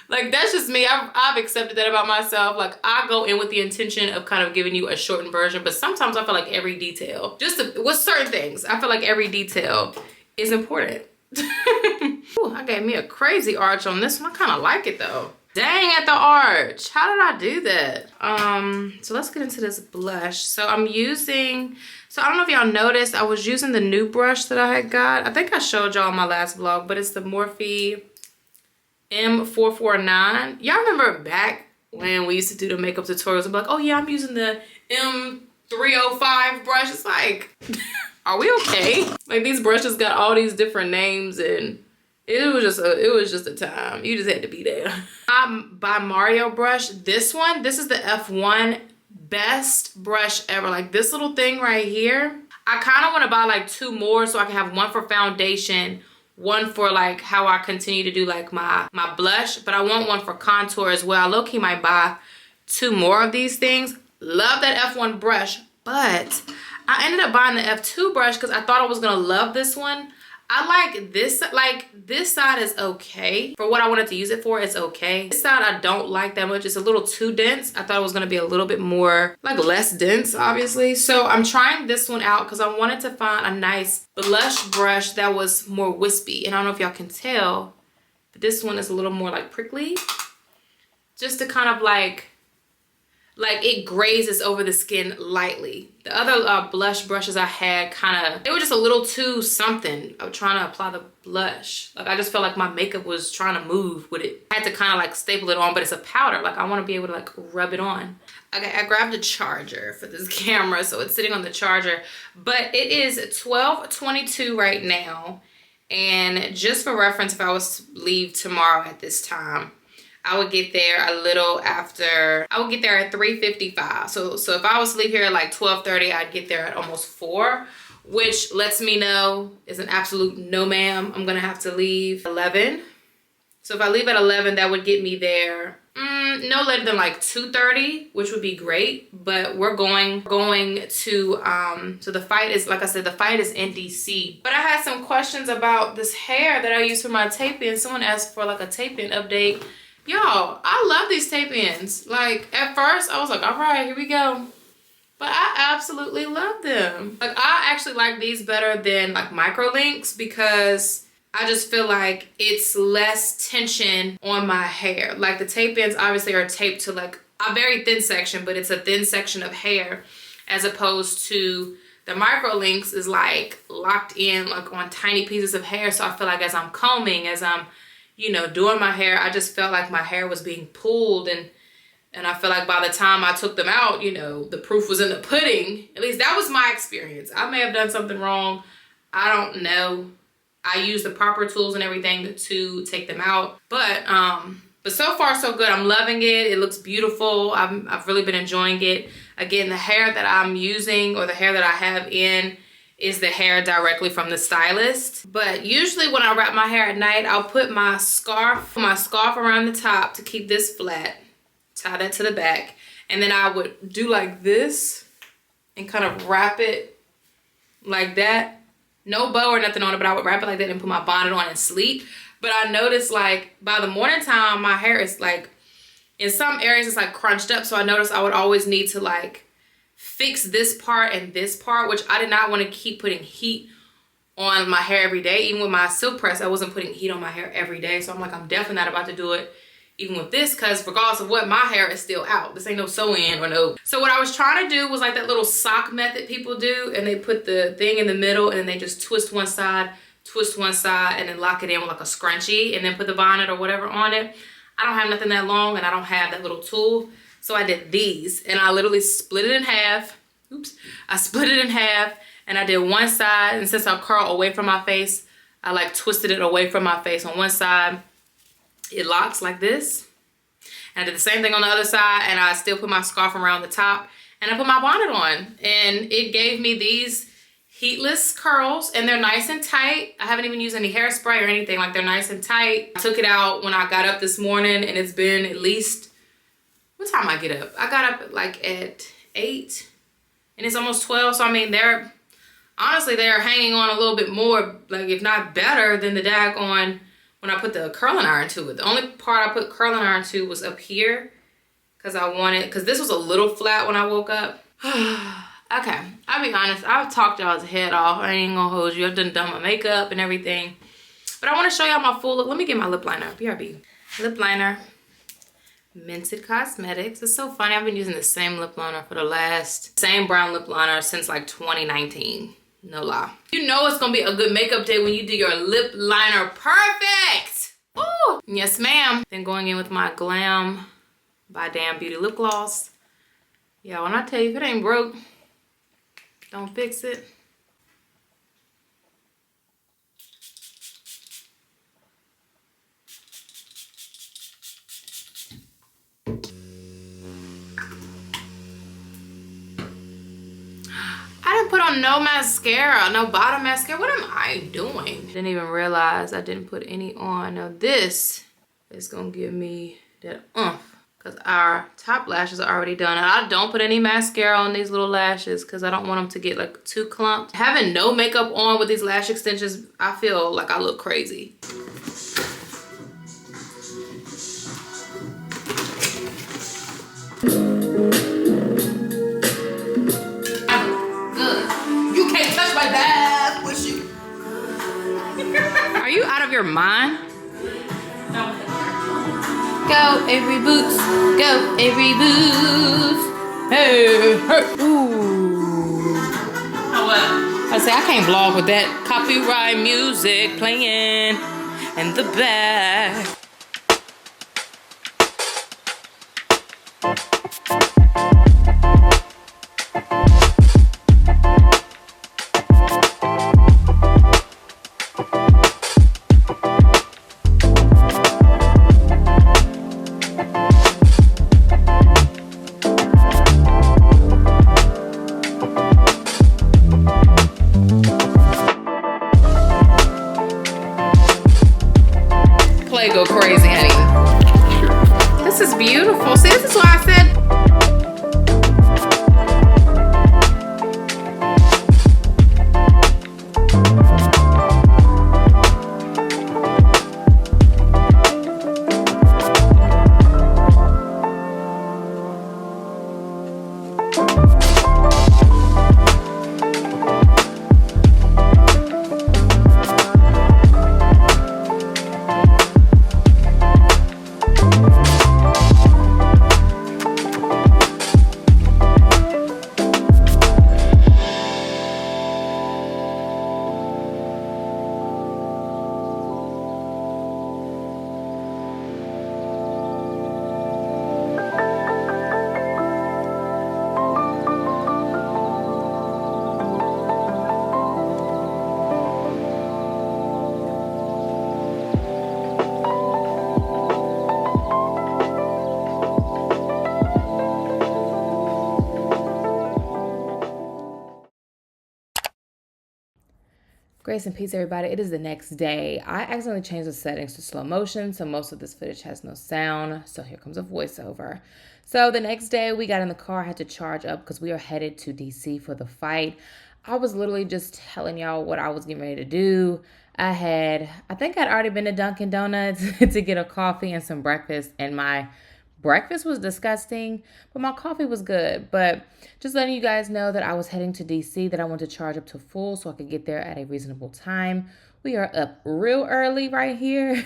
Like that's just me. I've accepted that about myself. Like I go in with the intention of kind of giving you a shortened version, but sometimes I feel like every detail, with certain things, I feel like every detail is important. Ooh, I gave me a crazy arch on this one. I kind of like it though. Dang at the arch. How did I do that? So let's get into this blush. So I'm using, so I don't know if y'all noticed, I was using the new brush that I had got. I think I showed y'all in my last vlog, but it's the Morphe M449. Y'all remember back when we used to do the makeup tutorials? I'm like, oh yeah, I'm using the M305 brush. It's like, are we okay? Like these brushes got all these different names and It was just a time. You just had to be there. By Mario brush. This is the F1 best brush ever. Like this little thing right here. I kind of want to buy like 2 more so I can have one for foundation, one for like how I continue to do like my blush, but I want one for contour as well. I low-key might buy 2 more of these things. Love that F1 brush, but I ended up buying the F2 brush because I thought I was gonna love this one. I like this side is okay. For what I wanted to use it for, it's okay. This side I don't like that much. It's a little too dense. I thought it was gonna be a little bit more, like less dense, obviously. So I'm trying this one out because I wanted to find a nice blush brush that was more wispy. And I don't know if y'all can tell, but this one is a little more like prickly. Just to kind of like it grazes over the skin lightly. The other blush brushes I had they were just a little too something. I was trying to apply the blush. Like I just felt like my makeup was trying to move with it. I had to kind of like staple it on, but it's a powder. Like I want to be able to like rub it on. Okay, I grabbed a charger for this camera, so it's sitting on the charger. But it is 12:22 right now. And just for reference, if I was to leave tomorrow at this time, I would get there a little after, I would get there at 3:55. So if I was to leave here at like 12:30, I'd get there at almost 4, which lets me know is an absolute no ma'am. I'm gonna have to leave 11. So if I leave at 11, that would get me there no later than like 2:30, which would be great. But we're going to, so the fight is, like I said, the fight is in DC. But I had some questions about this hair that I use for my tape-in. Someone asked for like a tape-in update. Y'all, I love these tape-ins. Like, at first, I was like, all right, here we go. But I absolutely love them. Like, I actually like these better than, like, micro links because I just feel like it's less tension on my hair. Like, the tape-ins obviously are taped to, like, a very thin section, but it's a thin section of hair as opposed to the micro links is, like, locked in, like, on tiny pieces of hair. So I feel like as I'm combing, as I'm doing my hair, I just felt like my hair was being pulled, and I feel like by the time I took them out, the proof was in the pudding. At least that was my experience. I may have done something wrong. I don't know. I used the proper tools and everything to take them out. But so far so good. I'm loving it. It looks beautiful. I've really been enjoying it. Again, the hair that I'm using, or the hair that I have in, is the hair directly from the stylist. But usually when I wrap my hair at night, I'll put my scarf around the top to keep this flat, tie that to the back, and then I would do like this and kind of wrap it like that. No bow or nothing on it, but I would wrap it like that and put my bonnet on and sleep. But I noticed like by the morning time, my hair is like, in some areas it's like crunched up. So I noticed I would always need to like fix this part and this part, which I did not want to keep putting heat on my hair every day. Even with my silk press, I wasn't putting heat on my hair every day. So I'm like, I'm definitely not about to do it even with this, because regardless of what, my hair is still out. This ain't no sew-in or no. So what I was trying to do was like that little sock method people do, and they put the thing in the middle and then they just twist one side, and then lock it in with like a scrunchie and then put the bonnet or whatever on it. I don't have nothing that long and I don't have that little tool. So I did these, and I literally split it in half. Oops. I split it in half, and I did one side, and since I curl away from my face, I like twisted it away from my face on one side. It locks like this. And I did the same thing on the other side, and I still put my scarf around the top, and I put my bonnet on. And it gave me these heatless curls, and they're nice and tight. I haven't even used any hairspray or anything. Like, they're nice and tight. I took it out when I got up this morning, and it's been at least, what time I get up? I got up like at 8, and it's almost 12. So I mean, they're hanging on a little bit more, like if not better than the daggone when I put the curling iron to it. The only part I put curling iron to was up here because this was a little flat when I woke up. Okay, I'll be honest, I've talked y'all's head off. I ain't gonna hold you. I've done my makeup and everything, but I want to show y'all my full look. Let me get my lip liner. BRB lip liner. Minted Cosmetics. It's so funny. I've been using the same lip liner for same brown lip liner since like 2019. No lie. You know it's gonna be a good makeup day when you do your lip liner perfect. Ooh, yes ma'am. Then going in with my Glam by Damn Beauty lip gloss. Yeah, when I tell you, if it ain't broke, don't fix it. didn't put on no mascara, no bottom mascara. What am I doing? Didn't even realize I didn't put any on. Now this is gonna give me that because our top lashes are already done. And I don't put any mascara on these little lashes because I don't want them to get like too clumped. Having no makeup on with these lash extensions, I feel like I look crazy. Are you out of your mind? Go Avery Boots, go Avery Boots. Hey, hey. Ooh. What? I say I can't vlog with that copyright music playing in the back. Go crazy, honey. This is beautiful. See, this is why I said. Grace and peace, everybody. It is the next day. I accidentally changed the settings to slow motion, so most of this footage has no sound. So here comes a voiceover. So the next day we got in the car, had to charge up because we are headed to DC for the fight. I was literally just telling y'all what I was getting ready to do. I think I'd already been to Dunkin' Donuts to get a coffee and some breakfast, and my breakfast was disgusting, but my coffee was good. But just letting you guys know that I was heading to DC, that I want to charge up to full so I could get there at a reasonable time. We are up real early right here.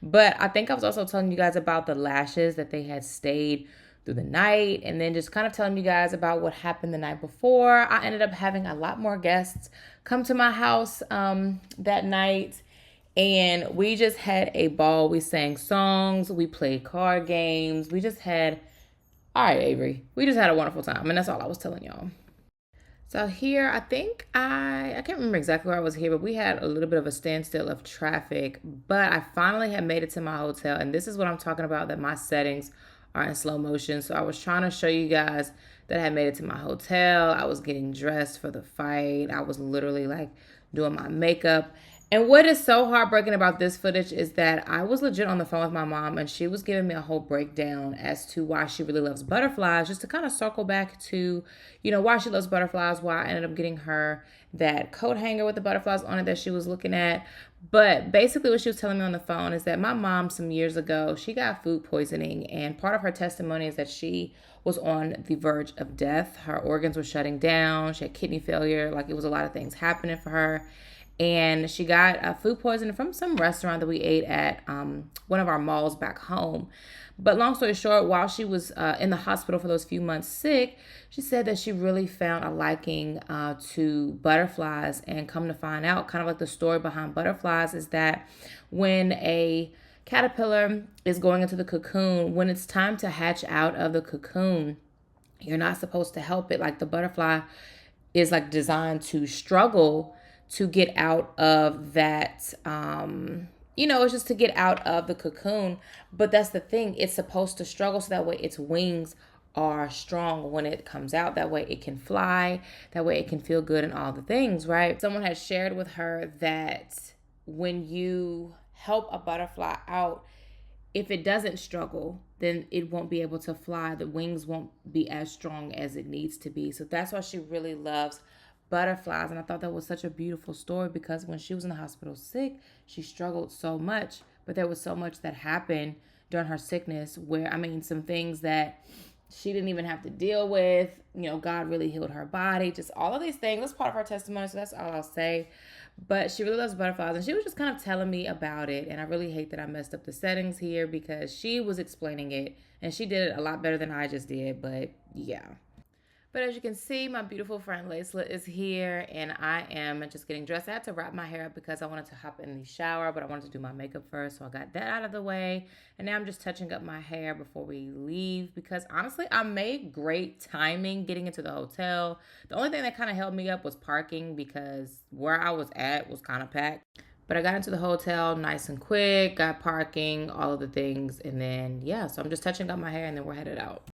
But I think I was also telling you guys about the lashes, that they had stayed through the night, and then just kind of telling you guys about what happened the night before. I ended up having a lot more guests come to my house that night. And we just had a ball. We sang songs. We played card games. We just had, all right, Avery. We just had a wonderful time. And that's all I was telling y'all. So here, I think I can't remember exactly where I was here, but we had a little bit of a standstill of traffic. But I finally had made it to my hotel. And this is what I'm talking about, that my settings are in slow motion. So I was trying to show you guys that I had made it to my hotel. I was getting dressed for the fight. I was literally like doing my makeup. And what is so heartbreaking about this footage is that I was legit on the phone with my mom, and she was giving me a whole breakdown as to why she really loves butterflies, just to kind of circle back to, you know, why she loves butterflies, why I ended up getting her that coat hanger with the butterflies on it that she was looking at. But basically what she was telling me on the phone is that my mom, some years ago, she got food poisoning, and part of her testimony is that she was on the verge of death. Her organs were shutting down. She had kidney failure. Like, it was a lot of things happening for her. And she got food poisoning from some restaurant that we ate at one of our malls back home. But long story short, while she was in the hospital for those few months sick, she said that she really found a liking to butterflies. And come to find out, kind of like the story behind butterflies is that when a caterpillar is going into the cocoon, when it's time to hatch out of the cocoon, you're not supposed to help it. Like, the butterfly is like designed to struggle to get out of that, it's just to get out of the cocoon. But that's the thing, it's supposed to struggle so that way its wings are strong when it comes out. That way it can fly. That way it can feel good and all the things, right? Someone has shared with her that when you help a butterfly out, if it doesn't struggle, then it won't be able to fly. The wings won't be as strong as it needs to be. So that's why she really loves butterflies. And I thought that was such a beautiful story, because when she was in the hospital sick, she struggled so much. But there was so much that happened during her sickness where, some things that she didn't even have to deal with. God really healed her body. Just all of these things. That's part of her testimony. So that's all I'll say. But she really loves butterflies, and she was just kind of telling me about it. And I really hate that I messed up the settings here, because she was explaining it and she did it a lot better than I just did. But yeah. But as you can see, my beautiful friend Laisla is here, and I am just getting dressed. I had to wrap my hair up because I wanted to hop in the shower, but I wanted to do my makeup first, so I got that out of the way. And now I'm just touching up my hair before we leave, because honestly, I made great timing getting into the hotel. The only thing that kind of held me up was parking, because where I was at was kind of packed. But I got into the hotel nice and quick, got parking, all of the things, and then, yeah, so I'm just touching up my hair, and then we're headed out.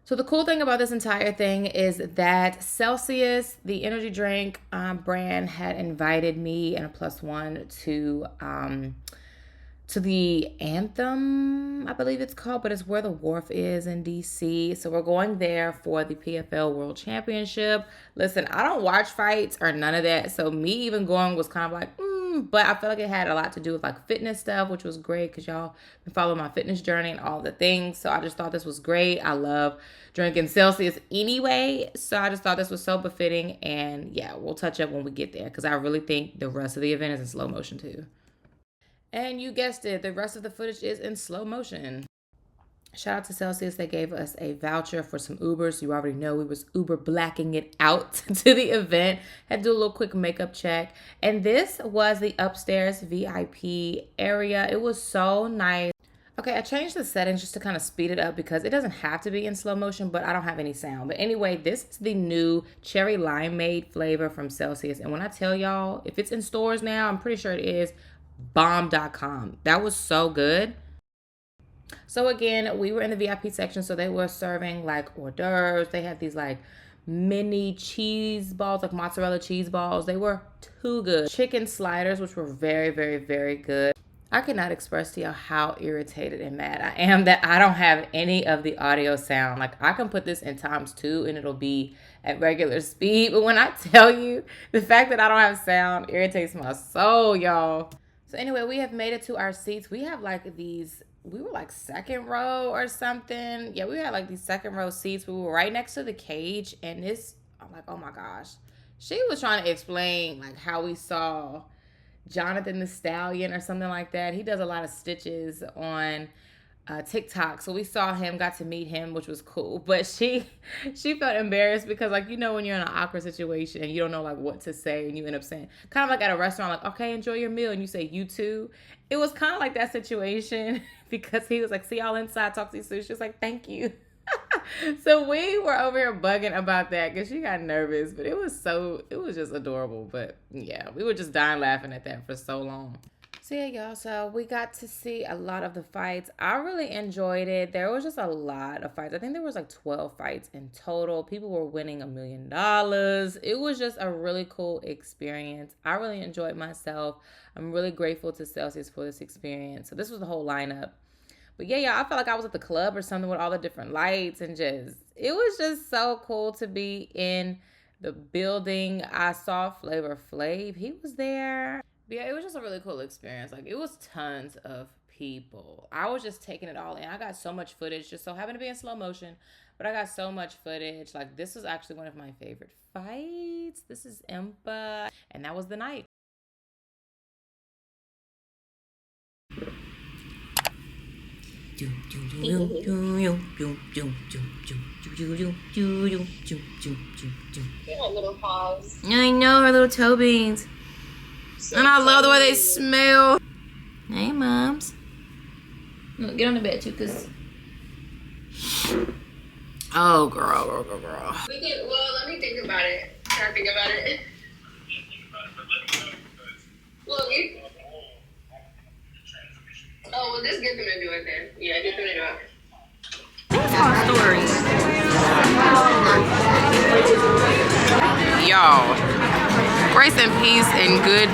So the cool thing about this entire thing is that Celsius, the energy drink brand, had invited me and a +1 to the Anthem, I believe it's called, but it's where the wharf is in DC. So we're going there for the PFL World Championship. Listen, I don't watch fights or none of that, so me even going was kind of like, but I feel like it had a lot to do with like fitness stuff, which was great, because y'all been following my fitness journey and all the things. So I just thought this was great. I love drinking Celsius anyway, so I just thought this was so befitting. And yeah, we'll touch up when we get there, because I really think the rest of the event is in slow motion too. And you guessed it, the rest of the footage is in slow motion. Shout out to Celsius. They gave us a voucher for some Ubers. You already know we was Uber blacking it out to the event. Had to do a little quick makeup check. And this was the upstairs VIP area. It was so nice. Okay, I changed the settings just to kind of speed it up, because it doesn't have to be in slow motion, but I don't have any sound. But anyway, this is the new cherry limeade flavor from Celsius. And when I tell y'all, if it's in stores now, I'm pretty sure it is, bomb.com. That was so good. So again, we were in the VIP section, so they were serving like hors d'oeuvres. They had these like mini cheese balls, like mozzarella cheese balls. They were too good. Chicken sliders, which were very, very, very good. I cannot express to you how irritated and mad I am that I don't have any of the audio sound. Like, I can put this in ×2 and it'll be at regular speed. But when I tell you, the fact that I don't have sound irritates my soul, y'all. So anyway, we have made it to our seats. We have like these, we were like second row or something. Yeah, we had like these second row seats. We were right next to the cage. And this, I'm like, oh my gosh. She was trying to explain like how we saw Jonathan the Stallion or something like that. He does a lot of stitches on TikTok. So we saw him, got to meet him, which was cool. But she felt embarrassed because, like, you know, when you're in an awkward situation and you don't know like what to say, and you end up saying, kind of like at a restaurant, like, okay, enjoy your meal, and you say you too. It was kind of like that situation because he was like, see y'all inside, talk to you soon. She was like, thank you. So we were over here bugging about that because she got nervous, but it was just adorable. But yeah, we were just dying laughing at that for so long. So yeah, y'all, so we got to see a lot of the fights. I really enjoyed it. There was just a lot of fights. I think there was like 12 fights in total. People were winning $1 million. It was just a really cool experience. I really enjoyed myself. I'm really grateful to Celsius for this experience. So this was the whole lineup. But yeah, y'all, I felt like I was at the club or something with all the different lights, and just, it was just so cool to be in the building. I saw Flavor Flav. He was there. But yeah, it was just a really cool experience. Like, it was tons of people. I was just taking it all in. I got so much footage, just so happened to be in slow motion, but I got so much footage. Like, this was actually one of my favorite fights. This is Impa, and that was the night. You little paws. I know, her little toe beans. And I love the way they smell. Hey, moms. Look, get on the bed too, cause. Oh, girl. We can. Well, let me think about it. Can I think about it? Well, you. Oh, well, just get them to do it then. Yeah, get them to do it. That's our story. Y'all, grace and peace and good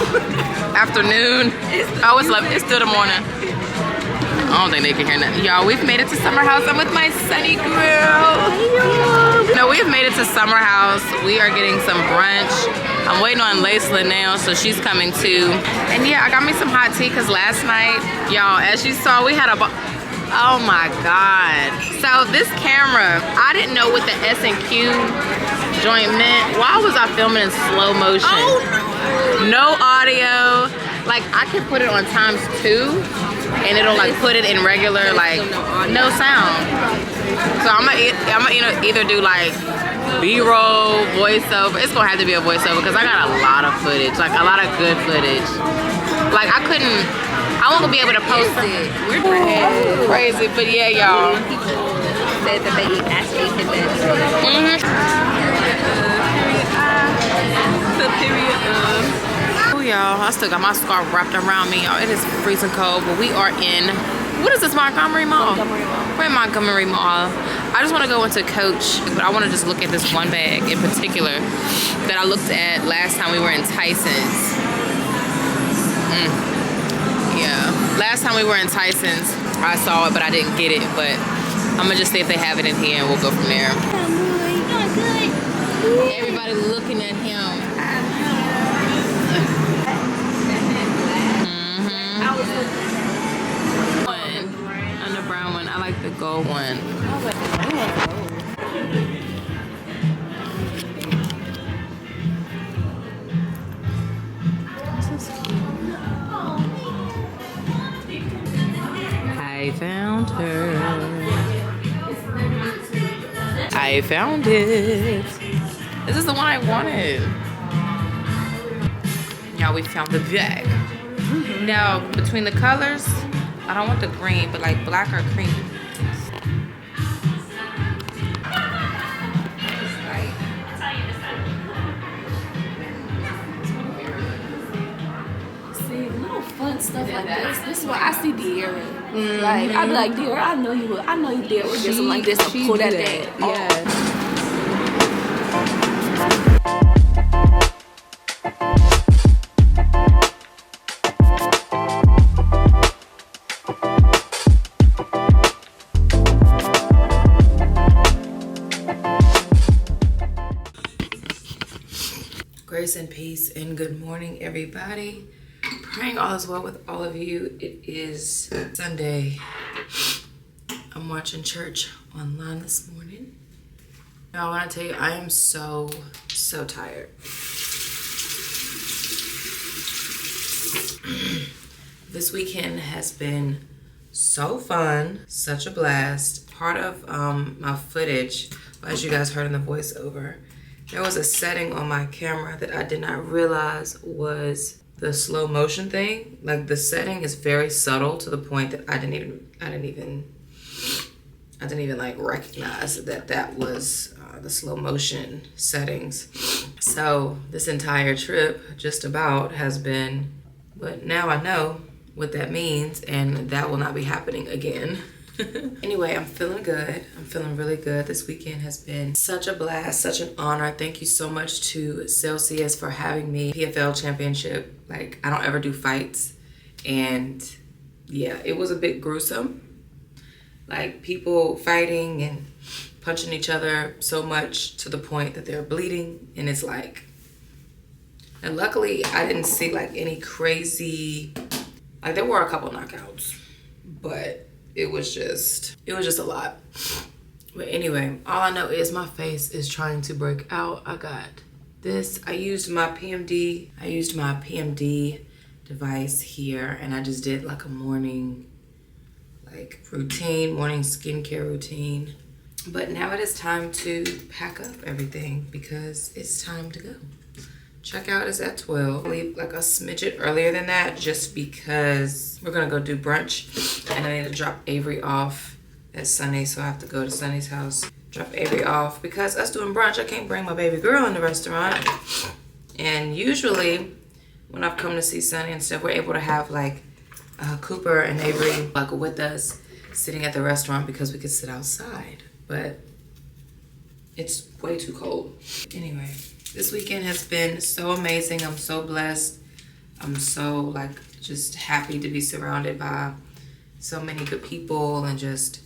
afternoon. Oh, it's still the morning. I don't think they can hear nothing. Y'all, we've made it to Summer House. I'm with my sunny girl. No, we've made it to Summer House. We are getting some brunch. I'm waiting on Laceland now, so she's coming too. And yeah, I got me some hot tea because last night, y'all, as you saw, we had a... Oh my God. So this camera, I didn't know what the S&Q joint meant. Why was I filming in slow motion? Oh, no audio. Like, I can put it on ×2 and it'll like put it in regular, like no sound. So I'm gonna either do like B-roll, voiceover. It's gonna have to be a voiceover because I got a lot of footage, like a lot of good footage. Like I won't be able to post it. We're crazy, but yeah, y'all. People said that they actually hit that. Oh, y'all, I still got my scarf wrapped around me, y'all. It is freezing cold, but we are in, what is this, Montgomery Mall? We're in Montgomery Mall. I just want to go into Coach, but I want to just look at this one bag in particular that I looked at last time we were in Tyson's. Yeah, last time we were in Tyson's, I saw it, but I didn't get it. But I'm gonna just see if they have it in here, and we'll go from there. Everybody looking at him. And the brown one. I like the gold one. I found her. I found it. This is the one I wanted. Y'all, we found the bag. Now, between the colors, I don't want the green, but like black or cream. Fun stuff like this. This is what I see De'Ara. Like I be like, De'Ara, I know you De'Ara would get something like this and pull that thing. Yeah. Grace and peace and good morning, everybody. Praying all is well with all of you. It is Sunday. I'm watching church online this morning. Now I want to tell you, I am so tired. This weekend has been so fun, such a blast. Part of my footage, as you guys heard in the voiceover, there was a setting on my camera that I did not realize was the slow motion thing. Like the setting is very subtle to the point that I didn't even like recognize that was the slow motion settings. So this entire trip just about has been, but now I know what that means and that will not be happening again. Anyway, I'm feeling good. I'm feeling really good. This weekend has been such a blast, such an honor. Thank you so much to Celsius for having me. PFL championship. Like, I don't ever do fights. And yeah, it was a bit gruesome. Like people fighting and punching each other so much to the point that they're bleeding. And it's like, and luckily I didn't see like any crazy, like there were a couple knockouts, but it was just a lot. But anyway, all I know is my face is trying to break out. I got this. I used my PMD device here, and I just did like a morning routine, morning skincare routine. But now it is time to pack up everything because it's time to go. Checkout is at 12. I'll leave like a smidget earlier than that just because we're gonna go do brunch and I need to drop Avery off at Sunny, so I have to go to Sunny's house, drop Avery off because us doing brunch, I can't bring my baby girl in the restaurant. And usually when I've come to see Sunny and stuff, we're able to have like Cooper and Avery like with us sitting at the restaurant because we could sit outside. But It's way too cold. Anyway, this weekend has been so amazing. I'm so blessed. I'm so like just happy to be surrounded by so many good people and just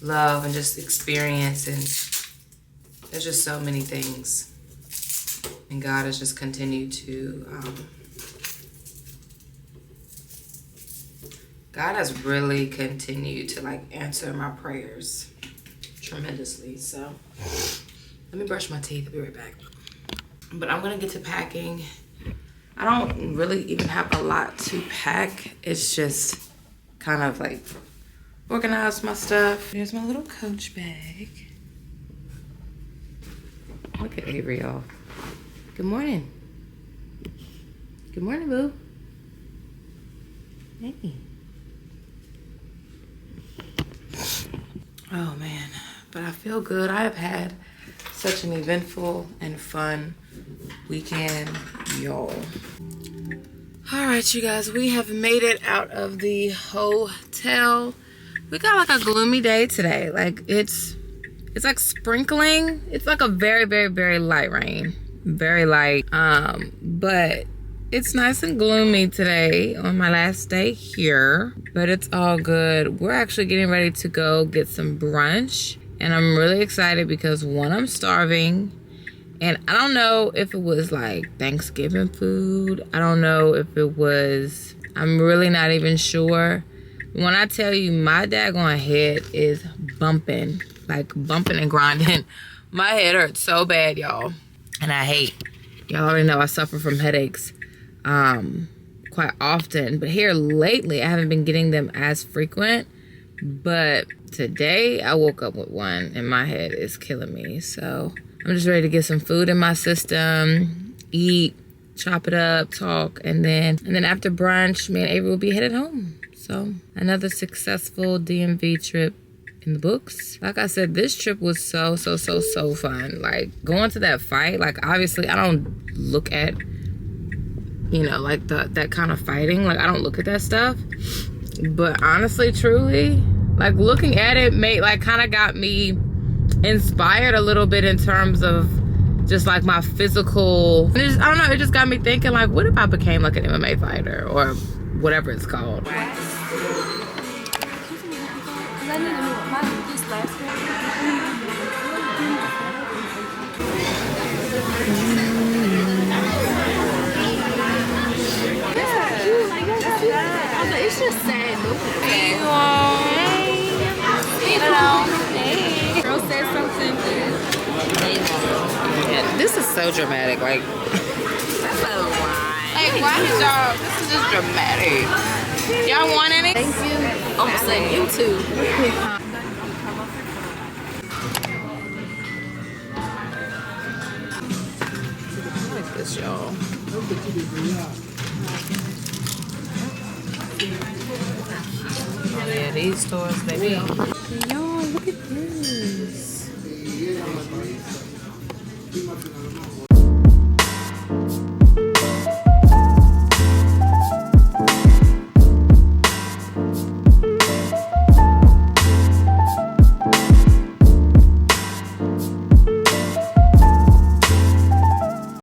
love and just experience, and there's just so many things. And God has just continued to God has really continued to like answer my prayers tremendously. So let me brush my teeth. I'll be right back. But I'm gonna get to packing. I don't really even have a lot to pack. It's just kind of like organize my stuff. Here's my little Coach bag. Look at Avery, y'all. Good morning. Good morning, boo. Hey. Oh man, but I feel good. I have had such an eventful and fun weekend, y'all. All right, you guys, we have made it out of the hotel. We got like a gloomy day today. Like it's like sprinkling. It's like a very, very, very light rain. Very light. But it's nice and gloomy today on my last day here, but it's all good. We're actually getting ready to go get some brunch, and I'm really excited because one, I'm starving, and I don't know if it was like Thanksgiving food. I don't know if it was, I'm really not even sure. When I tell you my daggone head is bumping, like bumping and grinding. My head hurts so bad, y'all. And I hate, y'all already know I suffer from headaches quite often. But here lately, I haven't been getting them as frequent. But today, I woke up with one and my head is killing me. So I'm just ready to get some food in my system, eat, chop it up, talk. And then after brunch, me and Avery will be headed home. So another successful DMV trip in the books. Like I said, this trip was so fun. Like going to that fight, like obviously I don't look at, you know, like that kind of fighting. Like I don't look at that stuff. But honestly, truly, like looking at it kind of got me inspired a little bit in terms of just like my physical, I don't know, it just got me thinking like, what if I became like an MMA fighter or whatever it's called? It's just sad. Hey. Girl said something. Yeah, this is so dramatic. Like why did y'all? This is just dramatic. Y'all want any? Thank you. I'm gonna say you too. Look at this, y'all. Yeah, these stores, baby.